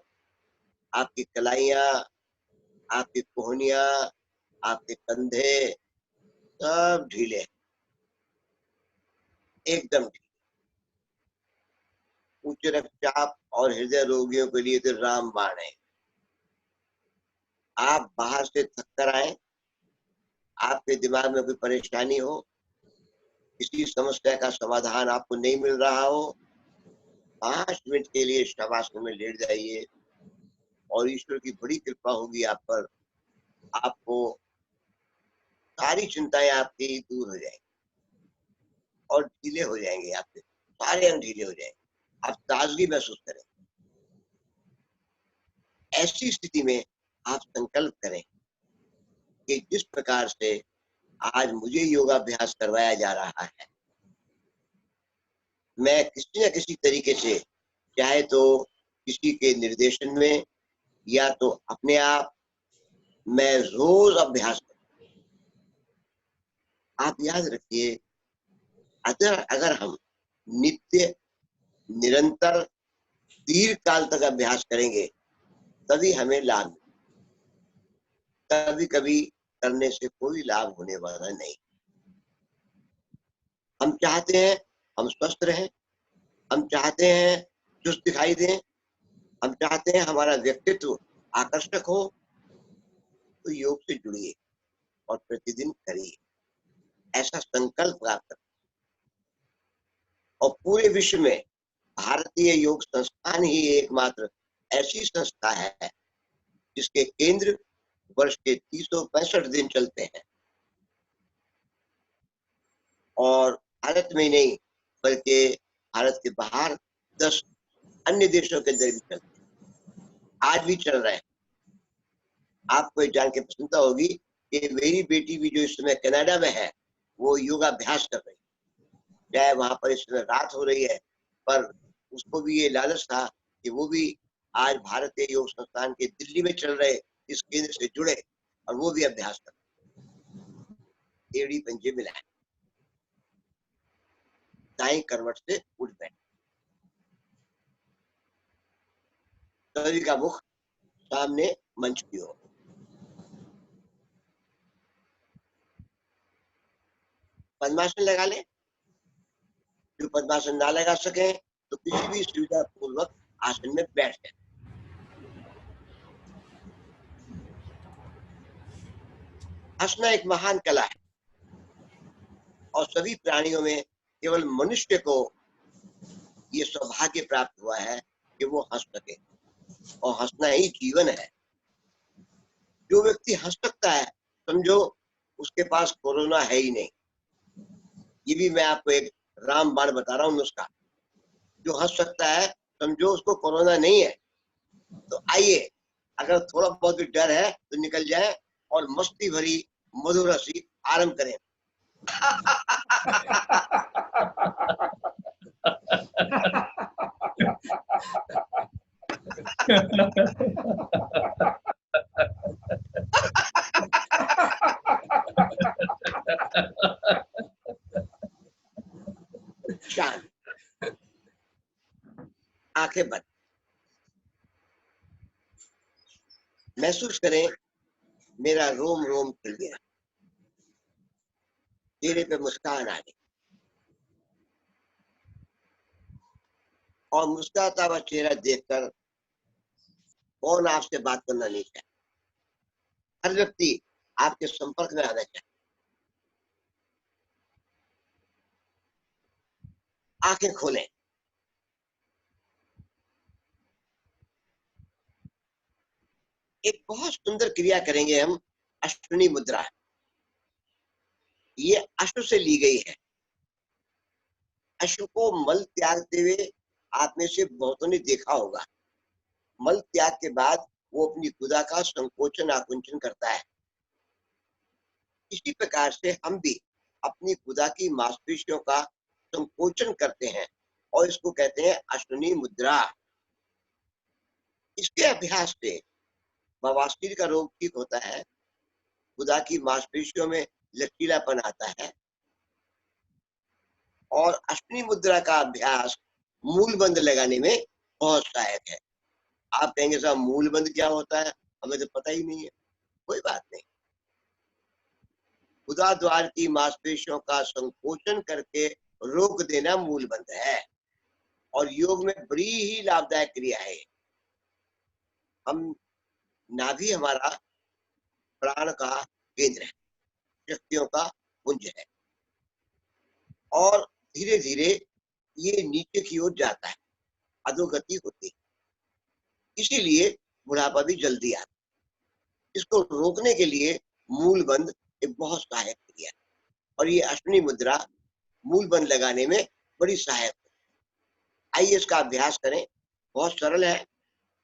आपकी कलाइयां, आपकी कोहनियां, आपके कंधे, सब ढीले हैं, एकदम ढीले। उच्च रक्तचाप और हृदय रोगियों के लिए तो रामबाण है। आप बाहर से थक कर आए, आपके दिमाग में कोई परेशानी हो, किसी समस्या का समाधान आपको नहीं मिल रहा हो, 5 मिनट के लिए शवासन में लेट जाइए और ईश्वर की बड़ी कृपा होगी आप पर। आपको सारी चिंताएं आपकी दूर हो जाएंगी और ढीले हो जाएंगे, आपके सारे अंग ढीले हो जाएंगे, आप ताजगी महसूस करें। ऐसी स्थिति में आप संकल्प करें कि जिस प्रकार से आज मुझे योगाभ्यास करवाया जा रहा है, मैं किसी न किसी तरीके से, चाहे तो किसी के निर्देशन में या तो अपने आप, मैं रोज अभ्यास करूं। आप याद रखिए, अगर हम नित्य निरंतर दीर्घ काल तक अभ्यास करेंगे तभी हमें लाभ मिलेगा। कभी कभी करने से कोई लाभ होने वाला नहीं। हम चाहते हैं हम स्वस्थ रहें, हम चाहते हैं चुस्त दिखाई दें, हम चाहते हैं हमारा व्यक्तित्व आकर्षक हो, तो योग से जुड़िए और प्रतिदिन करिए, ऐसा संकल्प आप करें। और पूरे विश्व में भारतीय योग संस्थान ही एकमात्र ऐसी संस्था है जिसके केंद्र वर्ष के 365 दिन चलते हैं, और भारत में नहीं बल्कि भारत के बाहर 10 अन्य देशों के अंदर भी चलते हैं, आज भी चल रहे हैं। आपको ये जान के प्रसन्नता होगी कि मेरी बेटी भी जो इस समय कनाडा में है, वो योगाभ्यास कर रही है। चाहे वहां पर इस समय रात हो रही है, पर उसको भी ये लालच था कि वो भी आज भारतीय योग संस्थान के दिल्ली में चल रहे इस केंद्र से जुड़े और वो भी अभ्यास कर। एड़ी पंजे मिलाए, दाएं करवट से उठ बैठे, सभी का मुख सामने मंच की ओर। पद्मासन लगा ले, जो पद्मासन ना लगा सके तो किसी भी सुविधा पूर्वक आसन में बैठ जाए। हंसना एक महान कला है और सभी प्राणियों में केवल मनुष्य को ये सौभाग्य प्राप्त हुआ है कि वो हंस सके, और हंसना ही जीवन है। जो व्यक्ति हंस सकता है, समझो उसके पास कोरोना है ही नहीं। ये भी मैं आपको एक रामबाण बता रहा हूँ नुस्खा। जो हंस सकता है, समझो उसको कोरोना नहीं है। तो आइए, अगर थोड़ा बहुत भी डर है तो निकल जाए और मस्ती भरी मधुर हंसी आरंभ करें। शांत, आंखें बंद, महसूस करें मेरा रोम रोम खिल गया, चेहरे पे मुस्कान आ गई, और मुस्कुराता हुआ चेहरा देखकर कौन आपसे बात करना नहीं चाहे। हर व्यक्ति आपके संपर्क में आना चाहे। आंखें खोलें। एक बहुत सुंदर क्रिया करेंगे हम, अश्विनी मुद्रा। ये अश्व से ली गई है। अश्व को मल त्यागते हुए आप में से बहुतों ने देखा होगा। मल त्याग के बाद वो अपनी गुदा का संकोचन आकुंचन करता है। इसी प्रकार से हम भी अपनी गुदा की मांसपेशियों का संकोचन करते हैं और इसको कहते हैं अश्विनी मुद्रा। इसके अभ्यास से बवासीर का रोग ठीक होता है, गुदा की मांसपेशियों में लचीलापन आता है और अश्विनी मुद्रा का अभ्यास मूल बंद लगाने में बहुत सहायक है। आप कहेंगे साहब मूल बंद क्या होता है, हमें तो पता ही नहीं है। कोई बात नहीं। गुदा द्वार की मांसपेशियों का संकोचन करके रोक देना मूल बंद है और योग में बड़ी ही लाभदायक क्रिया है। हम नाभि हमारा प्राण का केंद्र है, शक्तियों का पुंज है और धीरे धीरे ये नीचे की ओर जाता है, अधोगति होती है। इसीलिए बुढ़ापा भी जल्दी आता है। इसको रोकने के लिए मूल बंद एक बहुत सहायक क्रिया है और ये अश्विनी मुद्रा मूल बंद लगाने में बड़ी सहायक है। आइए इसका अभ्यास करें। बहुत सरल है।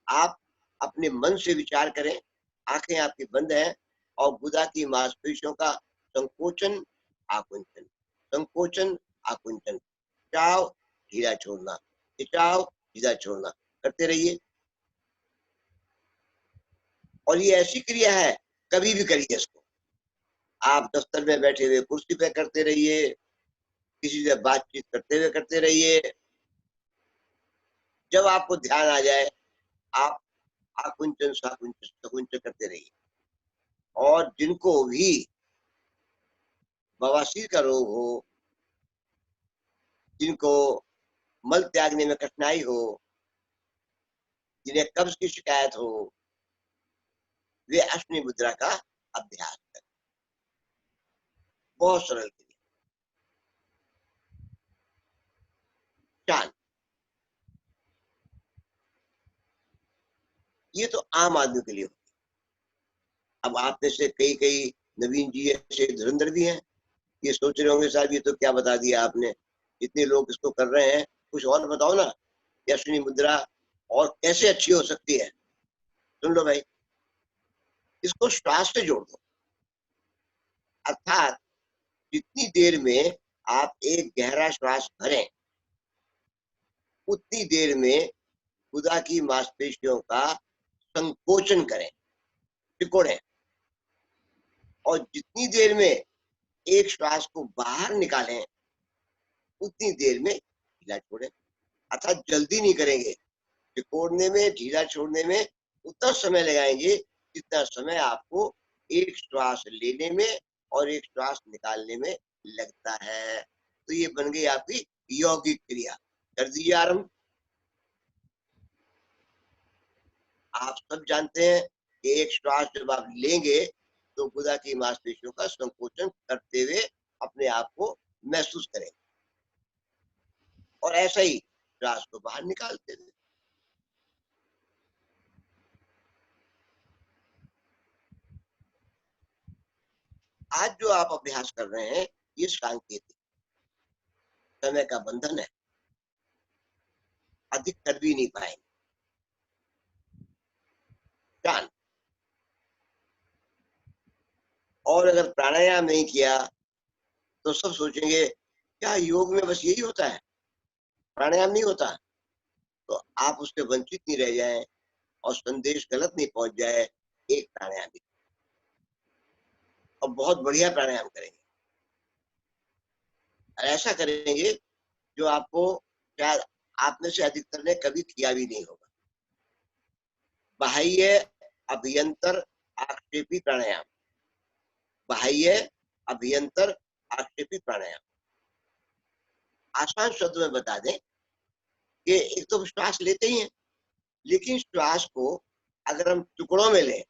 आप अपने मन से विचार करें, आंखें आपकी बंद हैं और गुदा की मांसपेशियों का संकोचन आकुंचन, संकोचन आकुंचन, खिंचाव ढीला छोड़ना, खिंचाव ढीला छोड़ना करते रहिए। और ये ऐसी क्रिया है, कभी भी करिए इसको। आप दफ्तर में बैठे हुए कुर्सी पे करते रहिए, किसी से बातचीत करते हुए करते रहिए। जब आपको ध्यान आ जाए आप आकुंचन साकुंचन सकुंचन करते रहिए। और जिनको भी बवासीर का रोग हो, जिनको मल त्यागने में कठिनाई हो, जिन्हें कब्ज की शिकायत हो, वे अश्विनी मुद्रा का अभ्यास करें। बहुत सरल क्रिया। चांद, ये तो आम आदमी के लिए होती है। अब आप में से कई कई नवीन जी ऐसे धुरंधर भी हैं, ये सोच रहे होंगे साहब ये तो क्या बता दिया आपने, इतने लोग इसको कर रहे हैं, कुछ और बताओ ना, ये अश्विनी मुद्रा और कैसे अच्छी हो सकती है। सुन लो भाई, इसको श्वास से जोड़ दो। अर्थात जितनी देर में आप एक गहरा श्वास भरें उतनी देर में गुदा की मांसपेशियों का संकोचन करें, सिकोड़ें। और जितनी देर में एक श्वास को बाहर निकालें उतनी देर में ढीला छोड़ें। अर्थात जल्दी नहीं करेंगे, सिकोड़ने में, ढीला छोड़ने में उतना समय लगाएंगे जितना समय आपको एक श्वास लेने में और एक श्वास निकालने में लगता है। तो ये बन गई आपकी यौगिक क्रिया। कर दीजिए आरंभ। आप सब जानते हैं कि एक श्वास जब आप लेंगे तो गुदा की मांसपेशियों का संकोचन करते हुए अपने आप को महसूस करेंगे और ऐसा ही श्वास को बाहर निकालते हुए। आज जो आप अभ्यास कर रहे हैं ये सांकेतिक समय का बंधन है, अधिक कर भी नहीं पाएंगे। शांत। और अगर प्राणायाम नहीं किया तो सब सोचेंगे क्या योग में बस यही होता है, प्राणायाम नहीं होता। तो आप उससे वंचित नहीं रह जाएं और संदेश गलत नहीं पहुंच जाए। एक प्राणायाम भी और बहुत बढ़िया प्राणायाम करेंगे और ऐसा करेंगे जो आपको शायद आप में से अधिकतर ने कभी किया भी नहीं होगा। बाह्य अभियंतर आक्षेपी प्राणायाम, बाह्य अभियंतर आक्षेपी प्राणायाम। आसान शब्द में बता दें कि एक तो श्वास लेते ही हैं, लेकिन श्वास को अगर हम टुकड़ों में लें,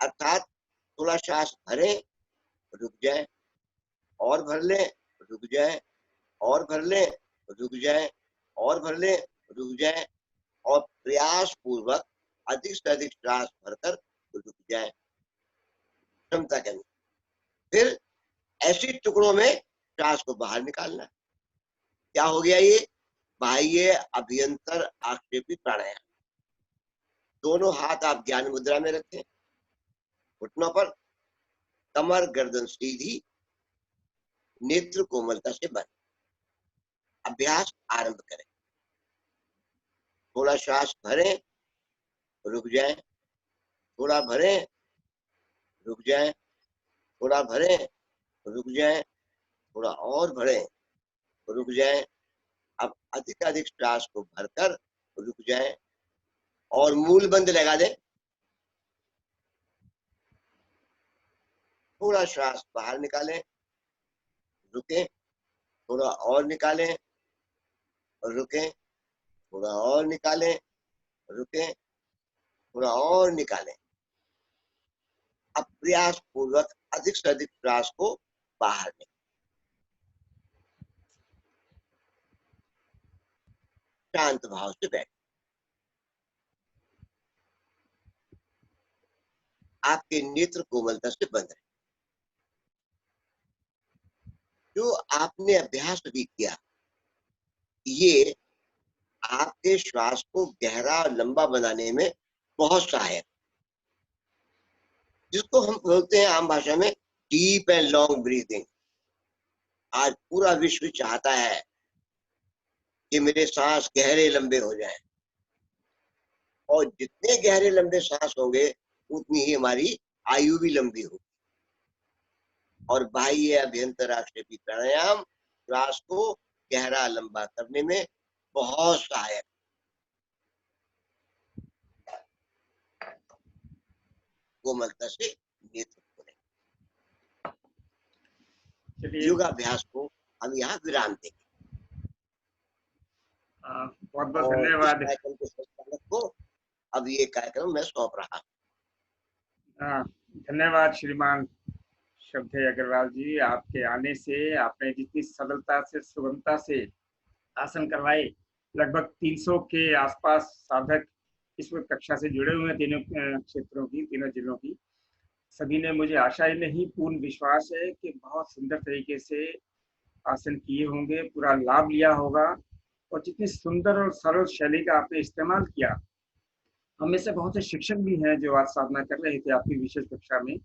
अर्थात थोड़ा श्वास भरें, रुक जाए, और भर लें, रुक जाए, और भर लें, रुक जाए, और भर लें, रुक जाए, और प्रयास पूर्वक अधिक से अधिक श्वास भरकर रुक जाए क्षमता के अनुसार। फिर ऐसे टुकड़ों में श्वास को बाहर निकालना। क्या हो गया ये? बाह्य अभ्यंतर आक्षेपी प्राणायाम। दोनों हाथ आप ज्ञान मुद्रा में रखें, घुटनों पर, कमर गर्दन सीधी, नेत्र कोमलता से बंद। अभ्यास आरंभ करें। थोड़ा श्वास भरें, रुक जाएं, थोड़ा भरें, रुक जाएं, थोड़ा भरें, रुक जाएं, थोड़ा और भरें, रुक जाएं। अब अधिक श्वास को भरकर रुक जाएं और मूल बंद लगा दें। थोड़ा श्वास बाहर निकालें, रुकें, थोड़ा और निकालें, रुकें, थोड़ा और निकालें, रुकें, थोड़ा और निकालें। अब प्रयास पूर्वक अधिक से अधिक श्वास को बाहर लें। शांत भाव से बैठ। आपके नेत्र कोमलता से बंद रहे। जो आपने अभ्यास अभी किया, ये आपके श्वास को गहरा और लंबा बनाने में बहुत सहायक, जिसको हम बोलते हैं आम भाषा में डीप एंड लॉन्ग ब्रीथिंग। आज पूरा विश्व चाहता है कि मेरे सांस गहरे लंबे हो जाएं, और जितने गहरे लंबे सांस होंगे उतनी ही हमारी आयु भी लंबी होगी। और बाह्य अभ्यंतर आक्षेपी प्राणायाम श्वास को गहरा लंबा करने में बहुत सहायक। कोमलता से नेत्र खोलें। योगाभ्यास को हम यहाँ विराम देंगे। बहुत बहुत धन्यवाद। कार्यक्रम के संचालक को अब ये कार्यक्रम मैं सौंप रहा हूँ। धन्यवाद श्रीमान श्रद्धेय अग्रवाल जी। आपके आने से आपने जितनी सरलता से सुगमता से आसन करवाए, लगभग 300 के आसपास साधक इस कक्षा से जुड़े हुए हैं, तीनों क्षेत्रों की, तीनों जिलों की। सभी ने, मुझे आशा ही नहीं पूर्ण विश्वास है कि बहुत सुंदर तरीके से आसन किए होंगे, पूरा लाभ लिया होगा। और जितनी सुंदर और सरल शैली का आपने इस्तेमाल किया, हमें से बहुत से शिक्षक भी हैं जो आज साधना कर रहे थे आपकी विशेष कक्षा में,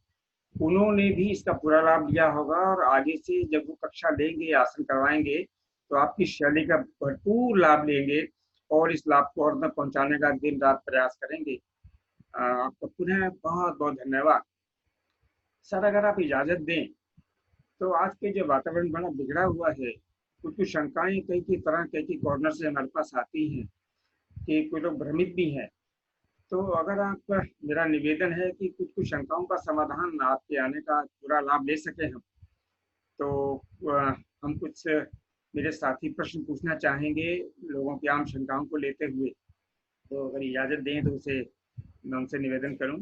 उन्होंने भी इसका पूरा लाभ लिया होगा। और आगे से जब वो कक्षा लेंगे, आसन करवाएंगे, तो आपकी शैली का भरपूर लाभ लेंगे और इस लाभ को और तक पहुंचाने का दिन रात प्रयास करेंगे। आपका पुनः बहुत बहुत धन्यवाद। सर, अगर आप इजाजत दें तो आज के जो वातावरण बड़ा बिगड़ा हुआ है, कुछ कुछ शंकाएं कई की तरह कई कॉर्नर से हमारे पास आती हैं कि कोई लोग भ्रमित भी हैं। तो अगर आप, मेरा निवेदन है कि कुछ कुछ शंकाओं का समाधान आपके आने का पूरा लाभ ले सके हम, तो हम कुछ मेरे साथी प्रश्न पूछना चाहेंगे लोगों की आम शंकाओं को लेते हुए। तो अगर इजाजत दें तो उसे मैं उनसे निवेदन करूं।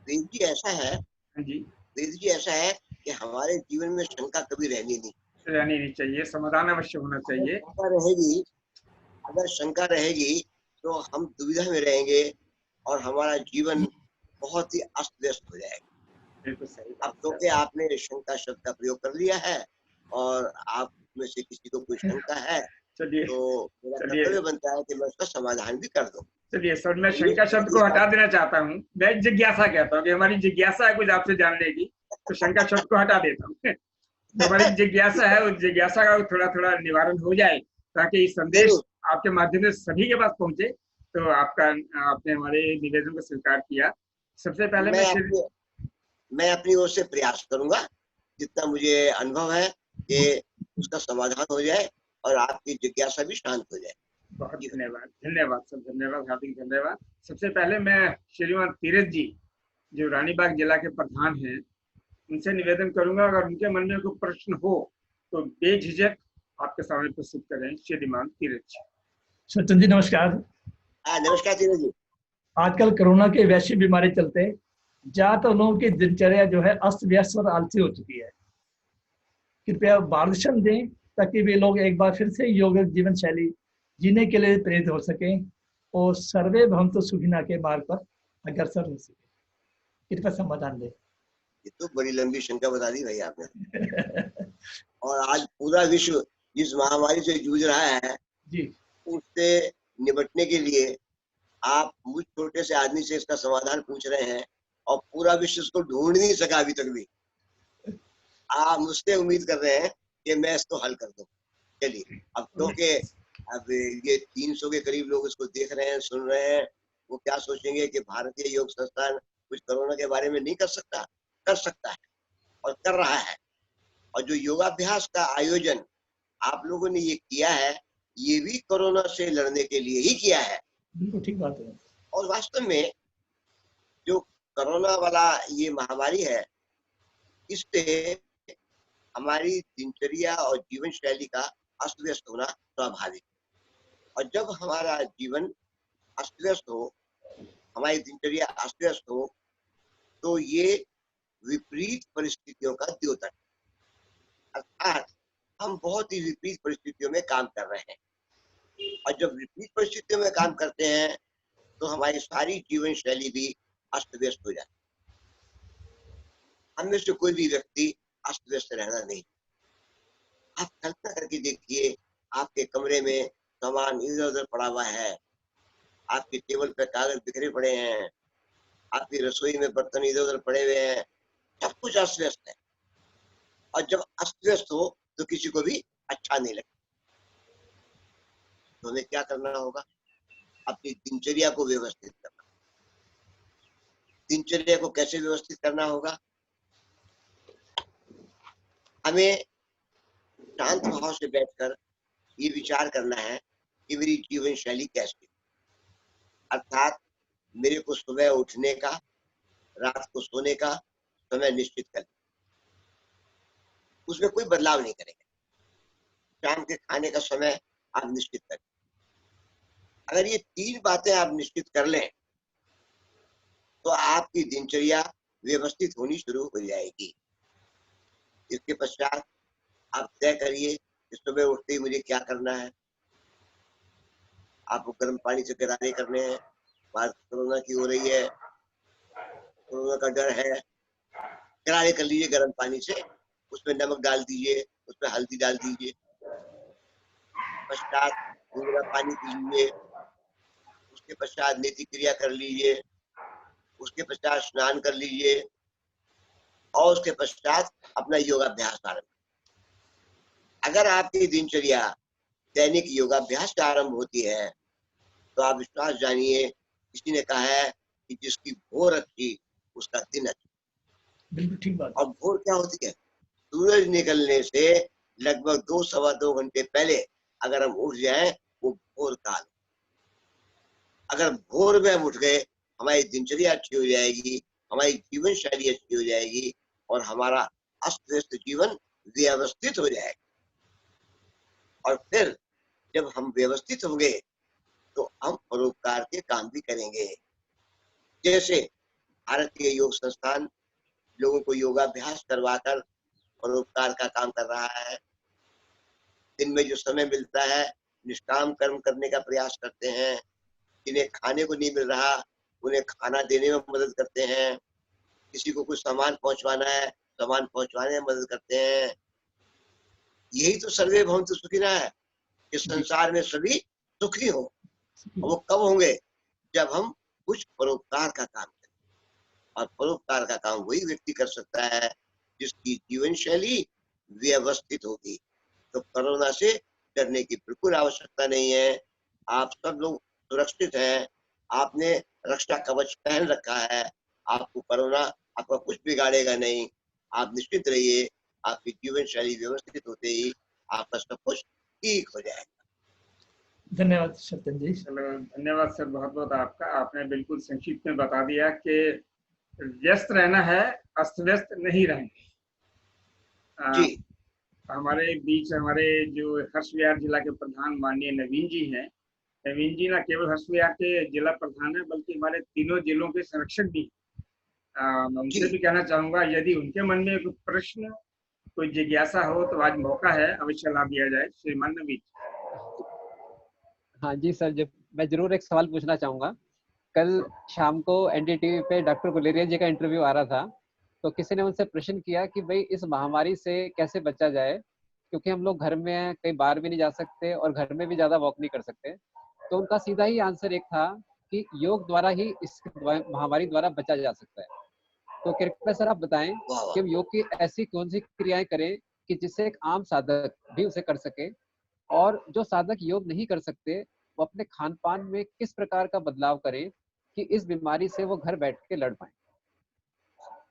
वेद जी ऐसा है, हाँ जी, वेद जी ऐसा है कि हमारे जीवन में शंका कभी रहनी नहीं चाहिए, समाधान अवश्य होना चाहिए। अगर शंका रहेगी तो हम दुविधा में रहेंगे और हमारा जीवन बहुत ही अस्त व्यस्त हो जाएगा। बिल्कुल सही। अब तो क्या आपने शंका शब्द का प्रयोग कर लिया है और आप में से किसी को कोई शंका है तो मेरा कर्तव्य बनता है कि मैं उसका समाधान भी कर दूं। चलिए सर, मैं शंका शब्द को हटा देना चाहता हूँ। मैं जिज्ञासा कहता हूँ कि हमारी जिज्ञासा है कुछ आपसे जानने की, तो शंका शब्द को हटा देता हूँ। हमारी जिज्ञासा है, उस जिज्ञासा का थोड़ा थोड़ा निवारण हो जाए, ताकि संदेश आपके माध्यम से सभी के पास पहुंचे। तो आपने हमारे निवेदन को स्वीकार किया। सबसे पहले मैं अपनी ओर से प्रयास करूंगा, जितना मुझे अनुभव है कि उसका समाधान हो जाए और आपकी जिज्ञासा भी शांत हो जाए। बहुत धन्यवाद। धन्यवाद सर, धन्यवाद, हार्दिक धन्यवाद। सबसे पहले मैं श्रीमान तीरथ जी, जो रानीबाग जिला के प्रधान हैं, उनसे निवेदन करूंगा अगर उनके मन में कोई प्रश्न हो तो बेझिझक आपके सामने प्रस्तुत करें। श्रीमान तीरथ जी। सचिन जी नमस्कार। हाँ नमस्कार तीरथ जी। आजकल कोरोना के वैश्विक बीमारी चलते ज्यादातर लोगों की दिनचर्या जो है अस्त व्यस्त और आलसी हो चुकी है। कृपया मार्गदर्शन दें ताकि वे लोग एक बार फिर से योग जीवन शैली जीने के लिए प्रेरित हो सकें और सर्वे भवन्तु सुखिनः के मार्ग पर अग्रसर हो सके। कृपया समाधान दें। ये तो बड़ी लंबी शंका बता दी भाई आपने। और आज पूरा विश्व जिस महामारी से जूझ रहा है जी उससे निपटने के लिए आप मुझ छोटे से आदमी से इसका समाधान पूछ रहे हैं और पूरा विश्व इसको ढूंढ नहीं सका अभी तक भी। आप मुझसे उम्मीद कर रहे हैं कि मैं इसको हल कर दूं। चलिए अब क्योंकि अब ये 300 के करीब लोग इसको देख रहे हैं, सुन रहे हैं, वो क्या सोचेंगे कि भारतीय योग संस्थान कुछ कोरोना के बारे में नहीं कर सकता। कर सकता है और कर रहा है। और जो योगाभ्यास का आयोजन आप लोगों ने ये किया है, ये भी कोरोना से लड़ने के लिए ही किया है। बिल्कुल ठीक बात है। और वास्तव में जो कोरोना वाला ये महामारी है, इससे हमारी दिनचर्या और जीवन शैली का अस्त व्यस्त होना स्वाभाविक। और जब हमारा जीवन अस्त व्यस्त हो, हमारी दिनचर्या अस्त व्यस्त हो, तो ये विपरीत परिस्थितियों का द्योतक, अर्थात हम बहुत ही विपरीत परिस्थितियों में काम कर रहे हैं। और जब विपरीत परिस्थितियों में काम करते हैं तो हमारी सारी जीवन शैली भी अस्त व्यस्त हो जाती है। हम में से कोई भी व्यक्ति अस्त व्यस्त रहना नहीं। आप कल्पना करके देखिए, आपके कमरे में सामान इधर उधर पड़ा हुआ है, आपकी टेबल पे कागज बिखरे पड़े हैं, आपकी रसोई में बर्तन इधर उधर पड़े हुए हैं, सब कुछ अस्त व्यस्त है। और जब अस्त व्यस्त हो तो किसी को भी अच्छा नहीं लगता। तो हमें क्या करना होगा? अपनी दिनचर्या को व्यवस्थित करना। दिनचर्या को कैसे व्यवस्थित करना होगा? हमें शांत भाव से बैठकर ये विचार करना है कि मेरी जीवन शैली कैसी, अर्थात मेरे को सुबह उठने का, रात को सोने का समय निश्चित कर, उसमें कोई बदलाव नहीं करेंगे। शाम के खाने का समय आप निश्चित करें। अगर ये 3 बातें आप निश्चित कर लें तो आपकी दिनचर्या व्यवस्थित होनी शुरू हो जाएगी। इसके पश्चात आप तय करिए कि सुबह उठते ही मुझे क्या करना है। आपको गर्म पानी से गरारे करने हैं। बात कोरोना की हो रही है, कोरोना का डर है, गरारे कर लीजिए गर्म पानी से, उसमें नमक डाल दीजिए, उसमें हल्दी डाल दीजिए, पश्चात गुनगुना पानी पी लीजिए, उसके पश्चात नेति क्रिया कर लीजिए, उसके पश्चात स्नान कर लीजिए और उसके पश्चात अपना योगाभ्यास आरंभ। अगर आपकी दिनचर्या दैनिक योगाभ्यास से आरंभ होती है तो आप विश्वास जानिए, किसी ने कहा है कि जिसकी भोर अच्छी उसका दिन अच्छा। बिल्कुल ठीक बात। और भोर क्या होती है? सूरज निकलने से लगभग 2-2.25 घंटे पहले अगर हम उठ जाएं, वो भोर काल। अगर भोर में हम उठ गए, हमारी दिनचर्या अच्छी हो जाएगी, हमारी जीवन शैली अच्छी हो जाएगी और हमारा अस्त व्यस्त जीवन व्यवस्थित हो जाएगा। और फिर जब हम व्यवस्थित होंगे तो हम परोपकार के काम भी करेंगे। जैसे भारतीय योग संस्थान लोगों को योगाभ्यास करवाकर परोपकार का काम कर रहा है। दिन में जो समय मिलता है निष्काम कर्म करने का प्रयास करते हैं। जिन्हें खाने को नहीं मिल रहा उन्हें खाना देने में मदद करते हैं। किसी को कुछ सामान पहुंचवाना है, सामान पहुंचवाने में मदद करते हैं। यही तो सर्वे भवन्तु सुखिनः है, इस संसार में सभी सुखी हो। वो कब होंगे? जब हम कुछ परोपकार का काम करें। और परोपकार का काम वही व्यक्ति कर सकता है जिसकी जीवन शैली व्यवस्थित होगी। तो कोरोना से डरने की बिल्कुल आवश्यकता नहीं है। आप सब लोग सुरक्षित हैं। आपने रक्षा कवच पहन रखा है। आपको कोरोना आपका कुछ बिगाड़ेगा नहीं। आप निश्चित रहिए, आपकी जीवन शैली व्यवस्थित होते ही आपका सब कुछ ठीक हो जाएगा। धन्यवाद सत्यन जी। चलो धन्यवाद सर, बहुत बहुत आपका। आपने बिल्कुल संक्षिप्त में बता दिया कि व्यस्त रहना है, अस्त व्यस्त नहीं रहना। जी हमारे बीच हमारे जो हर्ष विहार जिला के प्रधान माननीय नवीन जी हैं, नवीन जी ना केवल हंसलिया के जिला प्रधान है बल्कि हमारे तीनों जिलों के संरक्षक भी। मैं उनसे जी भी कहना चाहूंगा, यदि उनके मन में कोई प्रश्न, कोई जिज्ञासा हो तो आज मौका है, अवश्य लाभ दिया जाए। श्रीमान नवीन। हाँ जी सर, जब मैं जरूर एक सवाल पूछना चाहूंगा। कल शाम को एनडीटीवी पे डॉक्टर गुलेरिया जी का इंटरव्यू आ रहा था, तो किसी ने उनसे प्रश्न किया कि भाई इस महामारी से कैसे बचा जाए, क्योंकि हम लोग घर में हैं, कहीं बाहर भी नहीं जा सकते और घर में भी ज्यादा वॉक नहीं कर सकते। तो उनका सीधा ही आंसर एक था कि योग द्वारा ही इस महामारी द्वारा बचा जा सकता है। तो कृपया सर आप बताएं वाह कि वाह। हम योग की ऐसी कौन सी क्रियाएं करें कि जिससे एक आम साधक भी उसे कर सके, और जो साधक योग नहीं कर सकते वो अपने खान पान में किस प्रकार का बदलाव करें कि इस बीमारी से वो घर बैठ के लड़ पाए।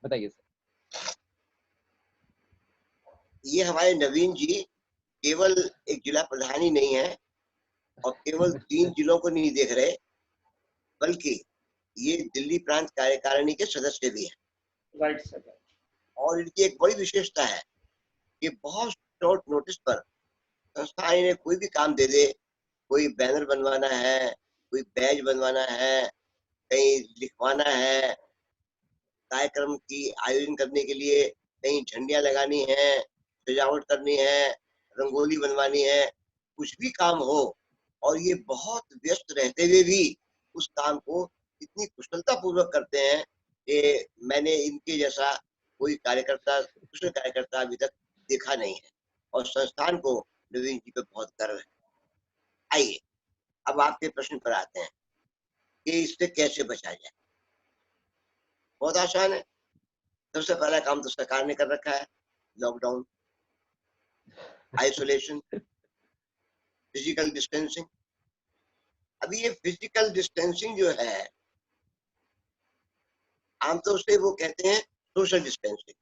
बताइए सर। ये हमारे नवीन जी केवल एक जिला प्रधान ही नहीं है और केवल 3 जिलों को नहीं देख रहे, बल्कि ये दिल्ली प्रांत कार्यकारिणी के सदस्य भी हैं। Right sir. और इनकी एक बड़ी विशेषता है कि बहुत शॉर्ट नोटिस पर संस्था इन्हें कोई भी काम दे दे, कोई बैनर बनवाना है, कोई बैज बनवाना है, कहीं लिखवाना है, कार्यक्रम की आयोजन करने के लिए कहीं झंडियां लगानी है, सजावट करनी है, रंगोली बनवानी है, कुछ भी काम हो, और ये बहुत व्यस्त रहते हुए भी उस काम को इतनी कुशलता पूर्वक करते हैं कि मैंने इनके जैसा कोई कार्यकर्ता, कुशल कार्यकर्ता अभी तक देखा नहीं है। और संस्थान को नवीन जी पे बहुत गर्व है। आइए अब आपके प्रश्न पर आते हैं कि इससे कैसे बचा जाए। बहुत आसान है। सबसे पहला काम तो सरकार ने कर रखा है, लॉकडाउन, आइसोलेशन, फिजिकल डिस्टेंसिंग। अभी ये फिजिकल डिस्टेंसिंग जो है, आमतौर से वो कहते हैं सोशल डिस्टेंसिंग,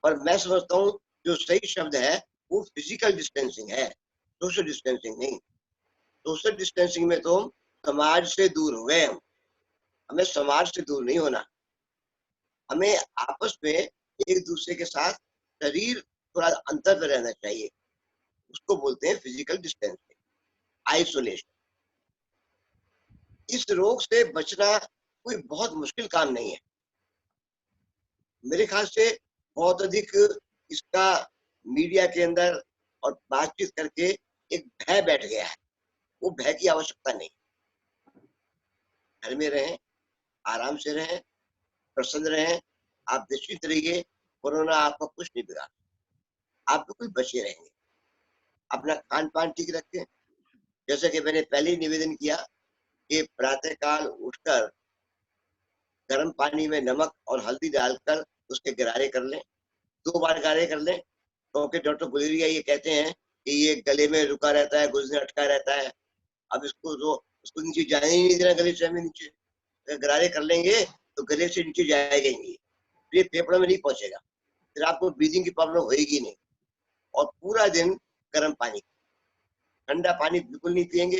पर मैं समझता हूँ जो सही शब्द है वो फिजिकल डिस्टेंसिंग है, सोशल डिस्टेंसिंग नहीं। सोशल डिस्टेंसिंग में तो हम समाज से दूर हो गए। हमें समाज से दूर नहीं होना, हमें आपस में एक दूसरे के साथ शरीर थोड़ा अंतर में रहना चाहिए। उसको बोलते हैं फिजिकल डिस्टेंसिंग, आइसोलेशन। इस रोग से बचना कोई बहुत मुश्किल काम नहीं है। मेरे ख्याल से बहुत अधिक इसका मीडिया के अंदर और बातचीत करके एक भय बैठ गया है। वो भय की आवश्यकता नहीं। घर में रहें, आराम से रहें, प्रसन्न रहें, आप निश्चित रहिए, कोरोना आपका कुछ नहीं बिगाड़, आप बिल्कुल बचे रहेंगे। अपना खान पान ठीक रखें, जैसे कि मैंने पहले ही निवेदन किया कि प्रातःकाल उठकर गर्म पानी में नमक और हल्दी डालकर उसके गरारे कर लें, 2 बार गरारे कर लें, क्योंकि डॉक्टर गुलेरिया ये कहते हैं कि ये गले में रुका रहता है, गुर्दे में अटका रहता है। अब उसको नीचे जाने ही नहीं देना, गले से हमें नीचे। अगर गरारे कर लेंगे तो गले से नीचे जाएगा ही नहीं, फिर ये फेफड़ों में नहीं पहुंचेगा, फिर आपको ब्रीदिंग की प्रॉब्लम होगी नहीं। और पूरा दिन गर्म पानी, ठंडा पानी बिल्कुल नहीं पिएंगे,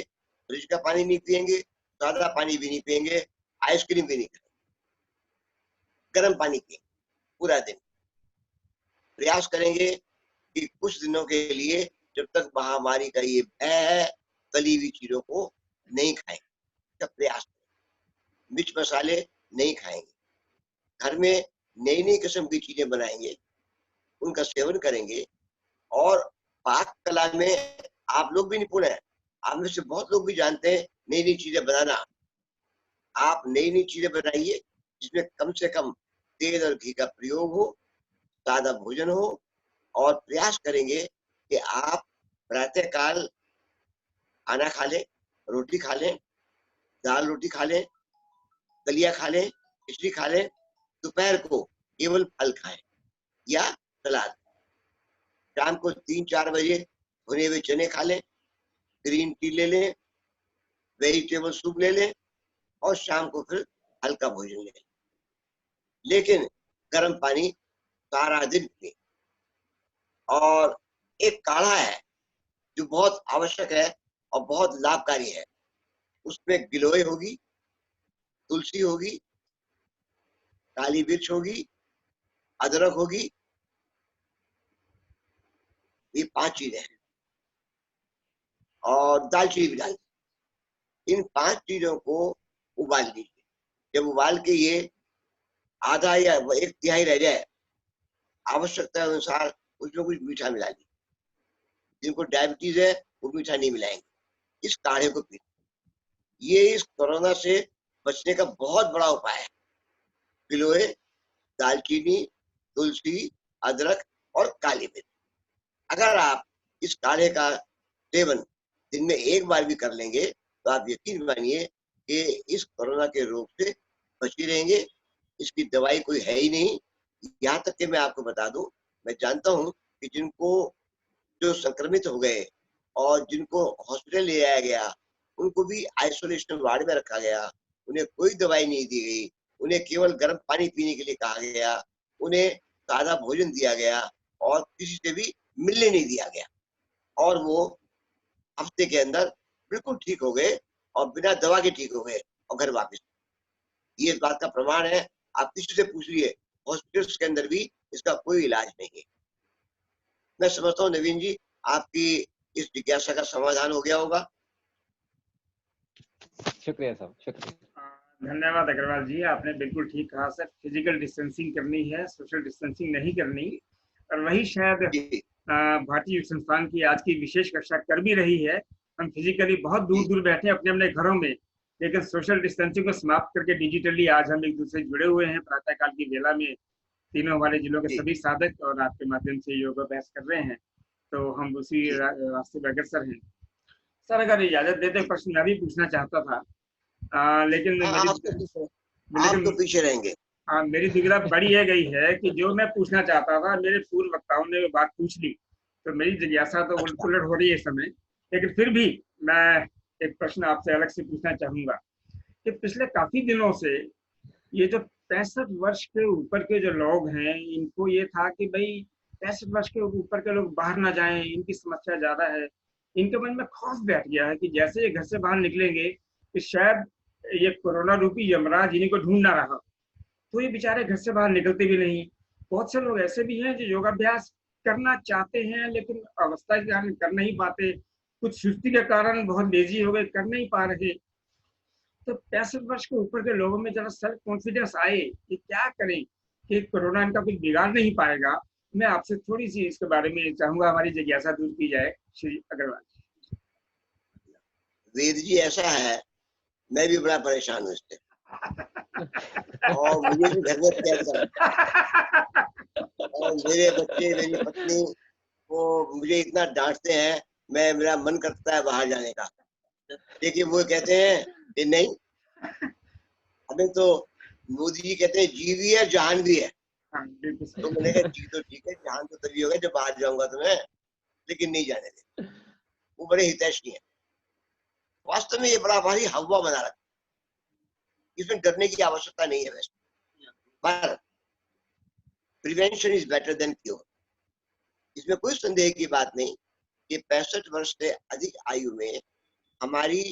फ्रिज का पानी नहीं पिएंगे, सादा पानी भी नहीं पिएंगे, आइसक्रीम भी नहीं खाएंगे, गर्म पानी पिएंगे पूरा दिन। प्रयास करेंगे कि कुछ दिनों के लिए, जब तक महामारी का ये भय है, तली हुई चीजों को नहीं खाएंगे, का प्रयास करेंगे। मिर्च मसाले नहीं खाएंगे, घर में नई नई किस्म की चीजें बनाएंगे, उनका सेवन करेंगे। और पाक कला में आप लोग भी निपुण हैं, आप में से बहुत लोग भी जानते हैं नई नई चीजें बनाना। आप नई नई चीजें बनाइए जिसमें कम से कम तेल और घी का प्रयोग हो, सादा भोजन हो। और प्रयास करेंगे कि आप प्रातःकाल खाना खा लें, रोटी खा लें, दाल रोटी खा लें, दलिया खा लें, खिचड़ी खा लें। दोपहर को केवल फल खाएं या सलाद। शाम को 3-4 बजे भुने हुए चने खा लें, ग्रीन टी ले लें, वेजिटेबल सूप ले लें, और शाम को फिर हल्का भोजन ले लें। लेकिन गर्म पानी सारा दिन पिए। और एक काढ़ा है जो बहुत आवश्यक है और बहुत लाभकारी है, उसमें गिलोय होगी, तुलसी होगी, काली मिर्च होगी, अदरक होगी, ये 5 चीजें हैं, और दालचीनी भी डाल। इन 5 चीजों को उबाल लीजिए। जब उबाल के ये आधा या 1/3 रह जाए, आवश्यकता अनुसार उसमें कुछ मीठा मिला लीजिए। जिनको डायबिटीज है वो मीठा नहीं मिलाएंगे, इस काढ़े को पी। ये इस कोरोना से बचने का बहुत बड़ा उपाय है। गिलोय, दालचीनी, तुलसी, अदरक और काली मिर्च। अगर आप इस काढ़े का सेवन दिन में 1 बार भी कर लेंगे तो आप यकीन मानिए कि इस कोरोना के रोग से बचे रहेंगे। इसकी दवाई कोई है ही नहीं। यहाँ तक कि मैं आपको बता दूं, मैं जानता हूं कि जिनको जो संक्रमित हो गए और जिनको हॉस्पिटल ले जाया गया, उनको भी आइसोलेशन वार्ड में रखा गया। उन्हें कोई दवाई नहीं दी गई, उन्हें केवल गर्म पानी पीने के लिए कहा गया, उन्हें सादा भोजन दिया गया और किसी से भी मिलने नहीं दिया गया, और वो हफ्ते के अंदर बिल्कुल ठीक हो गए और बिना दवा के ठीक हो गए और घर वापस। ये इस बात का प्रमाण है। आप किसी से पूछ लिए, हॉस्पिटल्स के अंदर भी इसका कोई इलाज नहीं है। मैं समझता हूँ नवीन जी, आपकी इस जिज्ञासा का समाधान हो गया होगा। शुक्रिया साहब, शुक्रिया। धन्यवाद अग्रवाल जी, आपने बिल्कुल ठीक कहा सर। फिजिकल डिस्टेंसिंग करनी है, सोशल डिस्टेंसिंग नहीं करनी। और वही शायद जी भारतीय युग संस्थान की आज की विशेष कक्षा कर भी रही है। हम फिजिकली बहुत दूर दूर बैठे अपने अपने घरों में, लेकिन सोशल डिस्टेंसिंग को समाप्त करके डिजिटली आज हम एक दूसरे से जुड़े हुए हैं। प्रातःकाल की वेला में तीनों हमारे जिलों के जी सभी साधक और आपके माध्यम से योगाभ्यास कर रहे हैं, तो हम उसी जी रास्ते पर अग्रसर हैं। सर अगर इजाजत देते, जी। प्रश्न मैं भी पूछना चाहता था, लेकिन हाँ, मेरी आप तो लेकिन पीछे रहेंगे। हाँ, मेरी दुविधा बड़ी है गई है कि जो मैं पूछना चाहता था मेरे पूर्व वक्ताओं ने वो बात पूछ ली, तो मेरी जिज्ञासा तो उलट अच्छा, पुलट हो रही है इस समय। लेकिन फिर भी मैं एक प्रश्न आपसे अलग से पूछना चाहूंगा कि पिछले काफी दिनों से ये जो 65 वर्ष के ऊपर के जो लोग हैं, इनको ये था कि भाई 65 वर्ष के ऊपर के लोग बाहर ना जाएं, इनकी समस्या ज्यादा है। इनके मन में खौफ बैठ गया है कि जैसे ये घर से बाहर निकलेंगे कि शायद ये कोरोना रूपी यमराज इन्हीं को ढूंढ ना रहा, तो ये बेचारे घर से बाहर निकलते भी नहीं। बहुत से लोग ऐसे भी हैं जो योगाभ्यास करना चाहते हैं लेकिन अवस्था के कारण कर नहीं पाते, कुछ सुस्ती के कारण बहुत लेजी हो गए, कर नहीं पा रहे। तो 65 वर्ष के ऊपर के लोगों में जरा सेल्फ कॉन्फिडेंस आए कि क्या करें कि कोरोना इनका कुछ बिगाड़ नहीं पाएगा। मैं आपसे थोड़ी सी इसके बारे में चाहूंगा, हमारी जिज्ञासा दूर की जाए श्री अग्रवाल। वेद जी ऐसा है, मैं भी बड़ा परेशान हूँ इससे, और मुझे भी घर में कैद कर, और मेरे बच्चे, मेरी पत्नी वो मुझे इतना डांटते हैं, मेरा मन करता है बाहर जाने का, लेकिन वो कहते हैं कि नहीं, हमें तो मोदी जी कहते हैं जी भी है जहान भी है। हाँ, बिल्कुल तो मैंने कहा जी तो ठीक है, जहान तो तभी होगा जब बाहर जाऊंगा तो मैं, लेकिन नहीं जाने दे। वो बड़े हितैषी हैं। वास्तव में ये बड़ा भारी हवा बना रखा, इसमें डरने की आवश्यकता नहीं है वैसे, पर prevention is better than cure. इसमें कोई संदेह की बात नहीं कि 65 वर्ष से अधिक आयु में हमारी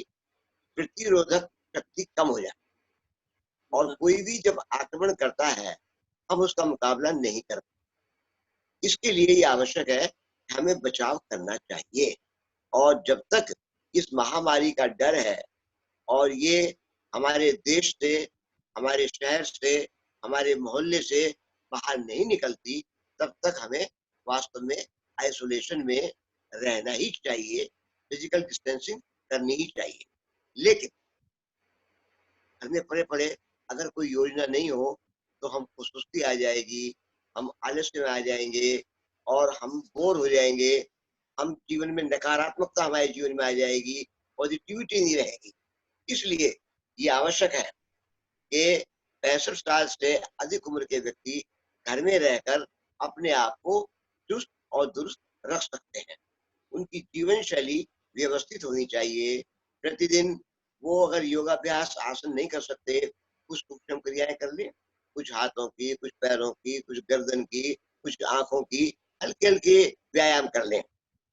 प्रतिरोधक शक्ति कम हो जाए, और कोई भी जब आक्रमण करता है हम उसका मुकाबला नहीं कर पाते। इसके लिए ये आवश्यक है कि हमें बचाव करना चाहिए, और जब तक इस महामारी का डर है और ये हमारे देश से, हमारे शहर से, हमारे मोहल्ले से बाहर नहीं निकलती, तब तक हमें वास्तव में आइसोलेशन में रहना ही चाहिए, फिजिकल डिस्टेंसिंग करनी ही चाहिए। लेकिन घर में पड़े पड़े अगर कोई योजना नहीं हो तो हमको सुस्ती आ जाएगी, हम आलस्य में आ जाएंगे और हम बोर हो जाएंगे, हम जीवन में नकारात्मकता हमारे जीवन में आ जाएगी, पॉजिटिविटी नहीं रहेगी। इसलिए ये आवश्यक है कि 65 साल से अधिक उम्र के व्यक्ति घर में रहकर अपने आप को चुस्त और दुरुस्त रख सकते हैं। उनकी जीवन शैली व्यवस्थित होनी चाहिए। प्रतिदिन वो अगर योगाभ्यास आसन नहीं कर सकते, कुछ सूक्ष्म क्रियाएं कर लें, कुछ हाथों की, कुछ पैरों की, कुछ गर्दन की, कुछ आंखों की, हल्के हल्के व्यायाम कर लें।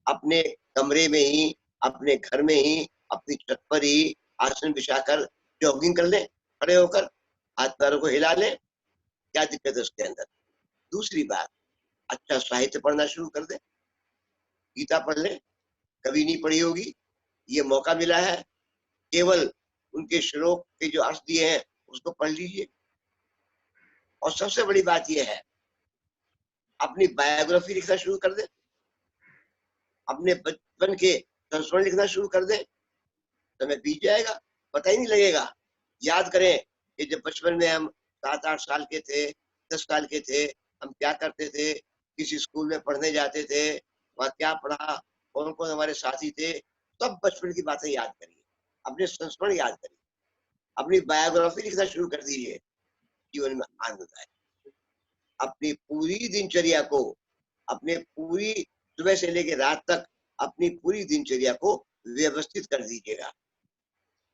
अपने कमरे में ही, अपने घर में ही, अपनी छत पर ही आसन बिछाकर जॉगिंग कर लें, खड़े होकर हाथ पैरों को हिला लें, क्या दिक्कत है उसके अंदर। दूसरी बात, अच्छा साहित्य पढ़ना शुरू कर दें, गीता पढ़ लें, कभी नहीं पढ़ी होगी, ये मौका मिला है। केवल उनके श्लोक के जो अर्थ दिए हैं उसको पढ़ लीजिए। और सबसे बड़ी बात यह है, अपनी बायोग्राफी लिखना शुरू कर दें, अपने बचपन के संस्मरण लिखना शुरू कर दें, समय बीत जाएगा, पता ही नहीं लगेगा। याद करें कि जब बचपन में हम 7-8 साल के थे, 10 साल के थे, हम क्या करते थे, किसी स्कूल में पढ़ने जाते थे, वहाँ क्या पढ़ा, कौन कौन हमारे साथी थे, सब बचपन की बातें याद करिए, अपने संस्मरण याद करिए, अपनी बायोग्राफी लिखना शुरू कर दीजिए, जीवन में आनंद आए। अपनी पूरी दिनचर्या को, अपने पूरी सुबह से लेकर रात तक अपनी पूरी दिनचर्या को व्यवस्थित कर दीजिएगा।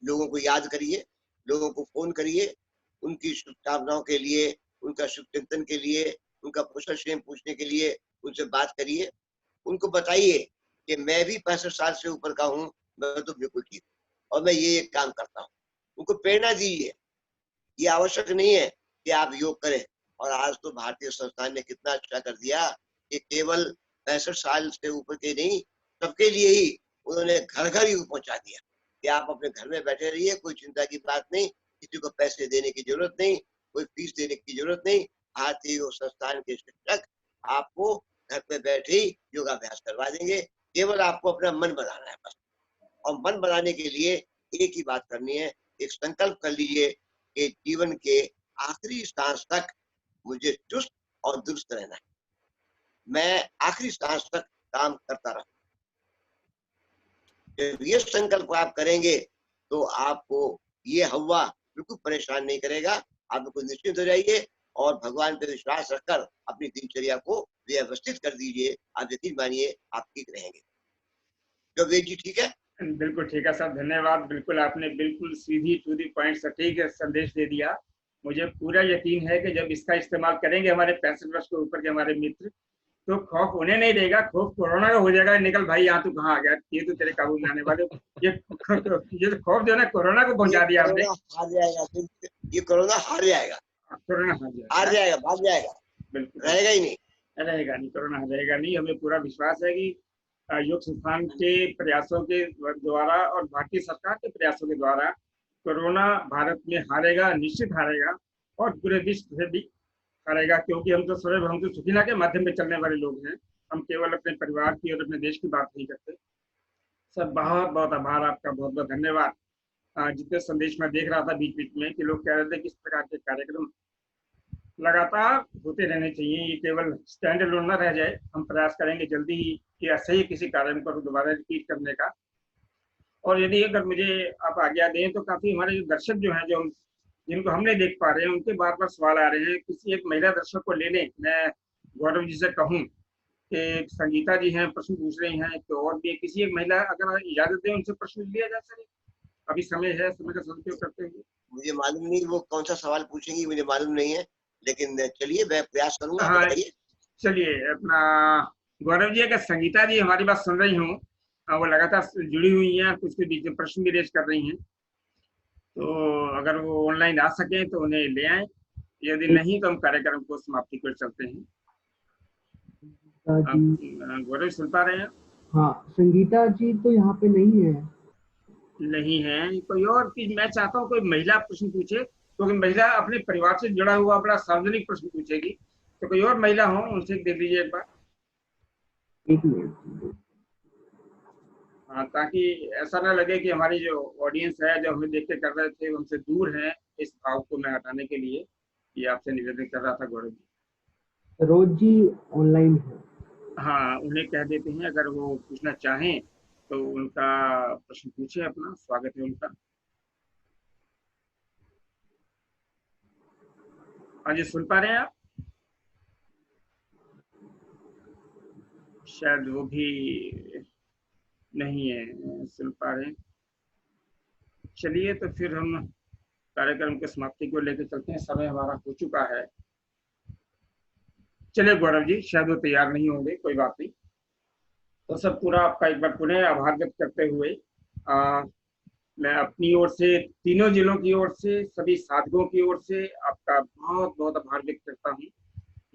लोगों को याद करिए, लोगों को फोन करिए, उनकी शुभकामनाओं के लिए, उनका शुभ चिंतन के लिए, उनका कुशल क्षेम पूछने के लिए उनसे बात करिए। उनको बताइए कि मैं भी 65 साल से ऊपर का हूँ, मैं तो बिल्कुल ठीक हूँ और मैं ये काम करता हूँ। उनको प्रेरणा दीजिए। ये आवश्यक नहीं है कि आप योग करें। और आज तो भारतीय संस्थान ने कितना अच्छा कर दिया कि केवल 65 साल से ऊपर के नहीं, सबके लिए ही उन्होंने घर घर योग पहुंचा दिया कि आप अपने घर में बैठे रहिए, कोई चिंता की बात नहीं, किसी को पैसे देने की जरूरत नहीं, कोई फीस देने की जरूरत नहीं। भारतीय योग संस्थान के शिक्षक आपको घर पे बैठे ही योगाभ्यास करवा देंगे। केवल आपको अपना मन बनाना है बस। और मन बनाने के लिए एक ही बात करनी है, एक संकल्प कर लीजिए कि जीवन के आखिरी सांस तक मुझे चुस्त और दुरुस्त रहना है, मैं आखिरी सांस तक काम करता रहूं। जब ये संकल्प आप करेंगे तो आपको ये हवा बिल्कुल परेशान नहीं करेगा। आप बिल्कुल निश्चिंत हो जाइए और भगवान पे विश्वास रखकर अपनी दिनचर्या को व्यवस्थित कर दीजिए। आप यकीन मानिए आप ठीक रहेंगे। जो वेद जी ठीक है? बिल्कुल ठीक है सर, धन्यवाद। बिल्कुल आपने बिल्कुल सीधी टू दी पॉइंट सटीक संदेश दे दिया। मुझे पूरा यकीन है कि जब इसका इस्तेमाल करेंगे हमारे 65 वर्ष के ऊपर के हमारे मित्र, तो खौफ उन्हें नहीं देगा, खौफ कोरोना का हो जाएगा, निकल भाई यहाँ तू कहाँ आ गया, ये तो तेरे काबू में आने वाले। ये तो खौफ जो है ना, कोरोना को पहुंचा दिया हमने। हार जाएगा, ये कोरोना हार जाएगा, कोरोना हार जाएगा, भाग जाएगा, बिल्कुल रहेगा ही नहीं, रहेगा नहीं, कोरोना रहेगा नहीं। हमें पूरा विश्वास है कि योग संस्थान के प्रयासों के द्वारा और भारतीय सरकार के प्रयासों के द्वारा कोरोना भारत में हारेगा, निश्चित हारेगा और पूरे विश्व से भी हारेगा। क्योंकि हम तो सुखिना के माध्यम पे चलने वाले लोग हैं, हम केवल अपने परिवार की और अपने देश की बात नहीं करते। सर बहुत बहुत आभार आपका, बहुत बहुत धन्यवाद। जितने संदेश मैं देख रहा था बीच बीच में कि लोग कह रहे थे किस प्रकार के कार्यक्रम लगातार होते रहने चाहिए, ये केवल स्टैंड अलोन न रह जाए। हम प्रयास करेंगे जल्दी ही कि ऐसे ही किसी कार्यक्रम को दोबारा रिपीट करने का। और यदि अगर मुझे आप आज्ञा दें तो काफी हमारे जो दर्शक जो हैं, जो जिनको हम नहीं देख पा रहे हैं, उनके बार बार सवाल आ रहे हैं। किसी एक महिला दर्शक को ले लें, मैं गौरव जी से कहूँ कि संगीता जी हैं, प्रश्न पूछ रही हैं, तो और भी किसी एक महिला अगर इजाजत दें उनसे प्रश्न लिया जा सके, अभी समय है, समय का सदुपयोग करते हुए। मुझे मालूम नहीं वो कौन सा सवाल पूछेंगी, मुझे मालूम नहीं है, लेकिन चलिए मैं प्रयास करूंगा। हाँ बताइए। चलिए, अपना गौरव जी, अगर संगीता जी हमारी बात सुन रही हूँ, वो लगातार जुड़ी हुई हैं, कुछ के बीच में प्रश्न भी रेज कर रही हैं, तो अगर वो ऑनलाइन आ सके तो उन्हें ले आए, यदि नहीं तो हम कार्यक्रम को समाप्ति कर चलते हैं। गौरव सुन पा रहे हैं? हाँ, संगीता जी तो यहाँ पे नहीं है। नहीं है। कोई और मैं चाहता हूँ कोई महिला प्रश्न पूछे, क्योंकि तो महिला अपने परिवार से जुड़ा हुआ बड़ा सार्वजनिक प्रश्न पूछेगी, तो कोई और महिला हो उनसे दे दीजिए एक बार। एक मिनट। हाँ, ताकि ऐसा ना लगे कि हमारी जो ऑडियंस है, जो हमें देख के कर रहे थे, उनसे दूर है। इस भाव को मैं हटाने के लिए ये आपसे निवेदन कर रहा था गौरव जी। रोज जी ऑनलाइन है। हाँ, उन्हें कह देते हैं अगर वो पूछना चाहें तो उनका प्रश्न पूछे, अपना स्वागत है उनका। हाँ जी, सुन पा रहे हैं आप? शायद वो भी नहीं है सुन पा रहे। चलिए, तो फिर हम कार्यक्रम के समाप्ति को लेकर चलते हैं, समय हमारा हो चुका है। चलिए गौरव जी, शायद वो तैयार नहीं होंगे, कोई बात नहीं। तो सब पूरा आपका एक बार पुनः आभार व्यक्त करते हुए मैं अपनी ओर से, तीनों जिलों की ओर से, सभी साधकों की ओर से आपका बहुत बहुत आभार व्यक्त करता हूँ।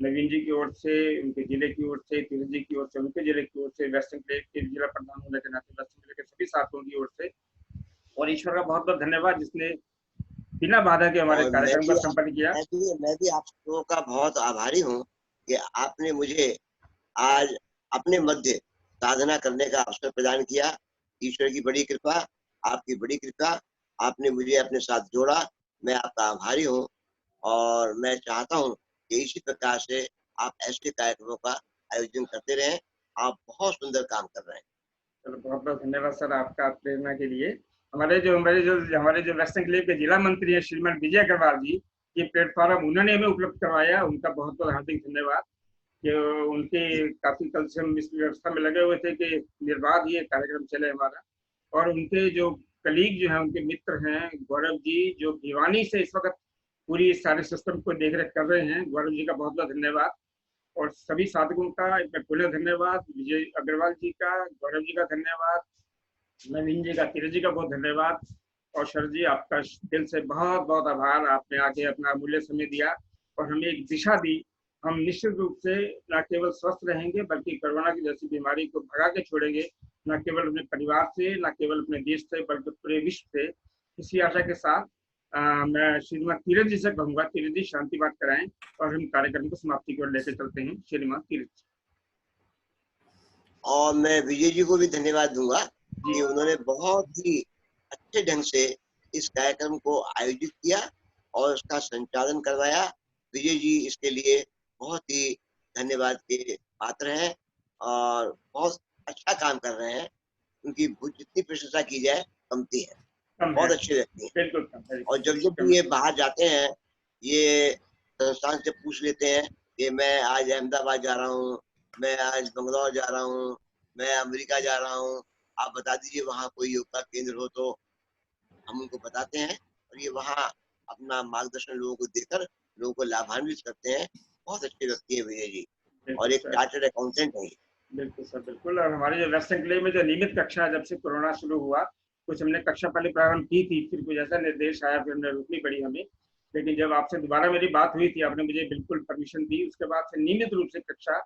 नवीन जी की ओर से, उनके जिले की ओर से, तीरथ जी की ओर से, उनके जिले की ओर से, वेस्टर्न प्लेट के जिला प्रधान होने के नाते वेस्टर्न जिले के सभी साथियों की ओर से, और ईश्वर का बहुत बहुत धन्यवाद जिसने बिना बाधा के हमारे और कार्यक्रम का संपन्न किया। मैं भी आप लोगों का बहुत आभारी हूँ कि आपने मुझे आज अपने मध्य साधना करने का अवसर प्रदान किया। ईश्वर की बड़ी कृपा, आपकी बड़ी कृपा, आपने मुझे अपने साथ जोड़ा। मैं आपका आभारी हूँ और मैं चाहता हूँ कि इसी प्रकार से आप ऐसे कार्यक्रमों का आयोजन करते रहें। आप बहुत सुंदर काम कर रहे हैं। चलो बहुत बहुत धन्यवाद सर आपका प्रेरणा के लिए। हमारे जो वेस्टर्न क्लेव के जिला मंत्री हैं श्रीमान विजय अग्रवाल जी, ये प्लेटफॉर्म उन्होंने हमें उपलब्ध करवाया, उनका बहुत बहुत हार्दिक धन्यवाद। कि उनके काफी कल से हम इस व्यवस्था में लगे हुए थे कि निर्बाध ये कार्यक्रम चले हमारा। और उनके जो कलीग जो हैं, उनके मित्र हैं गौरव जी, जो भिवानी से इस वक्त पूरी सारे सिस्टम को देख रेख कर रहे हैं, गौरव जी का बहुत बहुत धन्यवाद। और सभी साधकों का एक बार पुनः धन्यवाद, विजय अग्रवाल जी का, गौरव जी का धन्यवाद, नवीन जी का, तीरथ जी का बहुत धन्यवाद। और सर जी आपका दिल से बहुत बहुत आभार, आपने आके अपना अमूल्य समय दिया और हमें एक दिशा दी। हम निश्चित रूप से न केवल स्वस्थ रहेंगे बल्कि कोरोना की जैसी बीमारी को भगा के छोड़ेंगे, न केवल अपने परिवार से, न केवल अपने देश से, बल्कि पूरे विश्व से। इसी आशा के साथ मैं श्रीमान तीरथ जी से कहूंगा, तीरथ जी शांति पाठ कराएं और हम कार्यक्रम को समाप्ति की ओर लेकर चलते हैं। श्रीमान तीरथ जी। और मैं विजय जी को भी धन्यवाद दूंगा कि उन्होंने बहुत ही अच्छे ढंग से इस कार्यक्रम को आयोजित किया और उसका संचालन करवाया। विजय जी इसके लिए बहुत ही धन्यवाद के पात्र हैं और बहुत अच्छा काम कर रहे हैं। उनकी जितनी प्रशंसा की जाए कमती है, बहुत अच्छे व्यक्ति हैं। बिल्कुल। और जब जब ये बाहर जाते हैं, ये संस्थान से पूछ लेते हैं कि मैं आज अहमदाबाद जा रहा हूँ, मैं आज बंगलौर जा रहा हूँ, मैं अमेरिका जा रहा हूँ, आप बता दीजिए वहाँ कोई योग का केंद्र हो तो। हम उनको बताते हैं और ये वहाँ अपना मार्गदर्शन लोगों को देकर लोगों को लाभान्वित करते हैं। बहुत अच्छे व्यक्ति है विजय जी और एक चार्टर्ड अकाउंटेंट है। बिल्कुल सर, बिल्कुल। और हमारे जो वेस्टर्न क्लेव में जो नियमित कक्षा जब से कोरोना शुरू हुआ, कुछ हमने कक्षा पहले प्रारंभ की थी, फिर कुछ ऐसा निर्देश आया, फिर हमने रोकनी पड़ी हमें। लेकिन जब आपसे दोबारा मेरी बात हुई थी, आपने मुझे बिल्कुल परमिशन दी, उसके बाद से नियमित रूप से कक्षा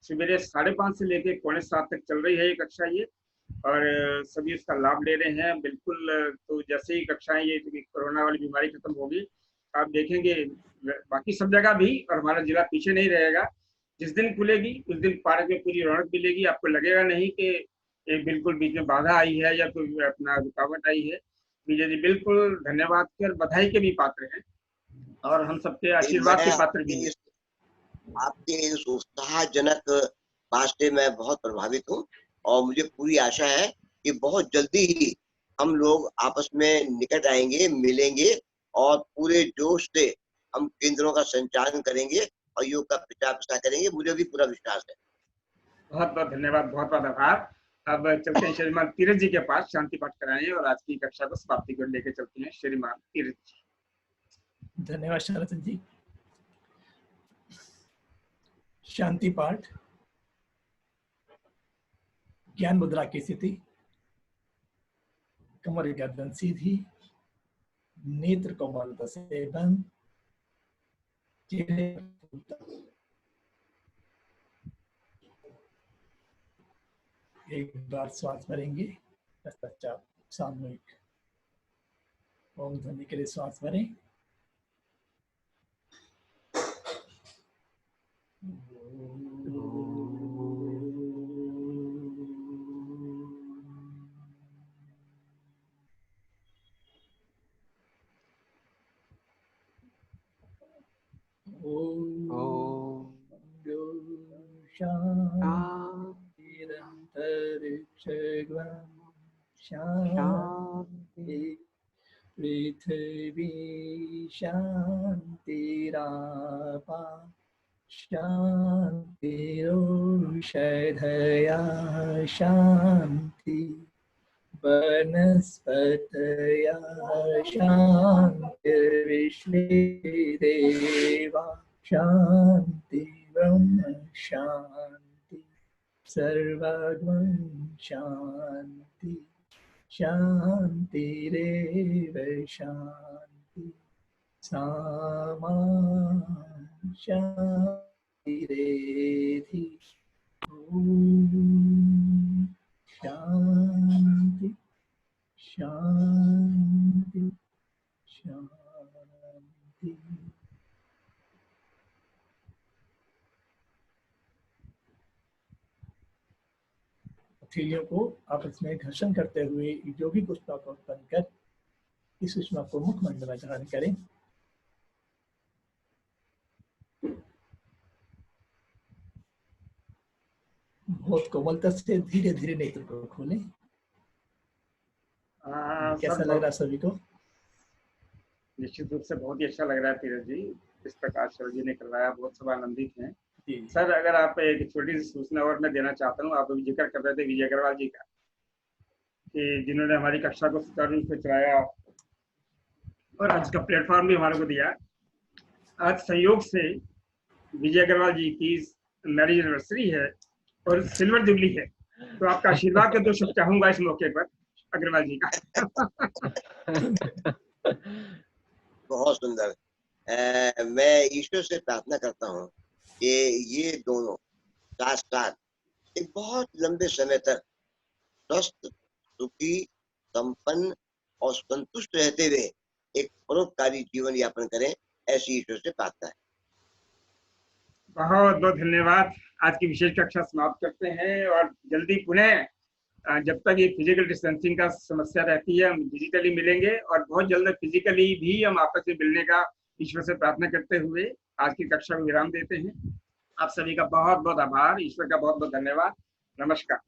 सवेरे 5:30 से लेकर 6:45 तक चल रही है ये कक्षा ये। और सभी उसका लाभ ले रहे हैं बिल्कुल। तो जैसे ही कक्षाएं ये कोरोना वाली बीमारी खत्म होगी, आप देखेंगे बाकी सब जगह भी, और हमारा जिला पीछे नहीं रहेगा। जिस दिन खुलेगी उस दिन पार्क में पूरी रौनक मिलेगी, आपको लगेगा नहीं कि एक बिल्कुल बीच में बाधा आई है या कोई अपना रुकावट आई है। विजय जी बिल्कुल धन्यवाद के और बधाई के भी पात्र हैं और हम सबके आशीर्वाद के पात्र भी हैं। आपके इस उत्साहजनक बात से मैं बहुत प्रभावित हूँ और मुझे पूरी आशा है कि बहुत जल्दी ही हम लोग आपस में निकट आएंगे, मिलेंगे और पूरे जोश से हम केंद्रों का संचालन करेंगे और योग का प्रचार प्रसार करेंगे। मुझे भी पूरा विश्वास है। बहुत बहुत धन्यवाद, बहुत बहुत आभार। अब चलते हैं श्रीमान तीरथ जी के पास, शांति पाठ कराएं और आज की कक्षा को समाप्ति को लेकर चलते हैं। श्रीमान तीरथ जी। धन्यवाद शरद जी। शांति पाठ। ज्ञान मुद्रा की स्थिति, कमर गर्दन सीधी, नेत्र कोमलता से बंद, चेहरे एक बार श्वास भरेंगे, तत्पश्चात सामूहिक ओम ध्वनि के लिए श्वास भरें। शांति, पृथ्वी शांतिरापा शांतिरोषधया शांति, वनस्पतया शांतिर्विश्वे देवा शांति, ब्रह्म शांति, सर्वगुण शांति, शांतिरेव शांति, सामा शांतिरेधि। ओम शांति शांति। हथेलियों को आपस में घर्षण करते हुए यौगिक उष्मा को उत्पन्न कर इस उष्मा को मुखमंडल में धारण करें। बहुत कोमलता से धीरे धीरे नेत्र को खोलें। कैसा लग रहा है सभी को? निश्चित रूप से बहुत ही अच्छा लग रहा है तीरथ जी, इस प्रकार सर जी ने करवाया, बहुत सब आनंदित हैं। जी सर अगर आप एक छोटी सी सूचना और मैं देना चाहता हूँ, आप अभी जिक्र कर रहे थे विजय अग्रवाल जी का, कि जिन्होंने हमारी कक्षा को सुचारू रूप से चलाया और आज का प्लेटफॉर्म भी हमारे को दिया। आज संयोग से विजय अग्रवाल जी की मैरिज एनिवर्सरी है और सिल्वर जुबली है, तो आपका आशीर्वाद के 2 शब्द चाहूंगा इस मौके पर अग्रवाल जी का। बहुत सुंदर। मैं ईश्वर से प्रार्थना करता हूँ कि ये दोनों साथ साथ एक बहुत लंबे समय तक स्वस्थ, सुखी, संपन्न और संतुष्ट रहते हुए एक परोपकारी जीवन यापन करें, ऐसी ईश्वर से प्रार्थना है। बहुत बहुत धन्यवाद। आज की विशेष कक्षा समाप्त करते हैं और जल्दी पुनः, जब तक ये फिजिकल डिस्टेंसिंग का समस्या रहती है, हम डिजिटली मिलेंगे और बहुत जल्द फिजिकली भी हम आपस में मिलने का ईश्वर से प्रार्थना करते हुए आज की कक्षा को विराम देते हैं। आप सभी का बहुत बहुत आभार, ईश्वर का बहुत बहुत धन्यवाद। नमस्कार।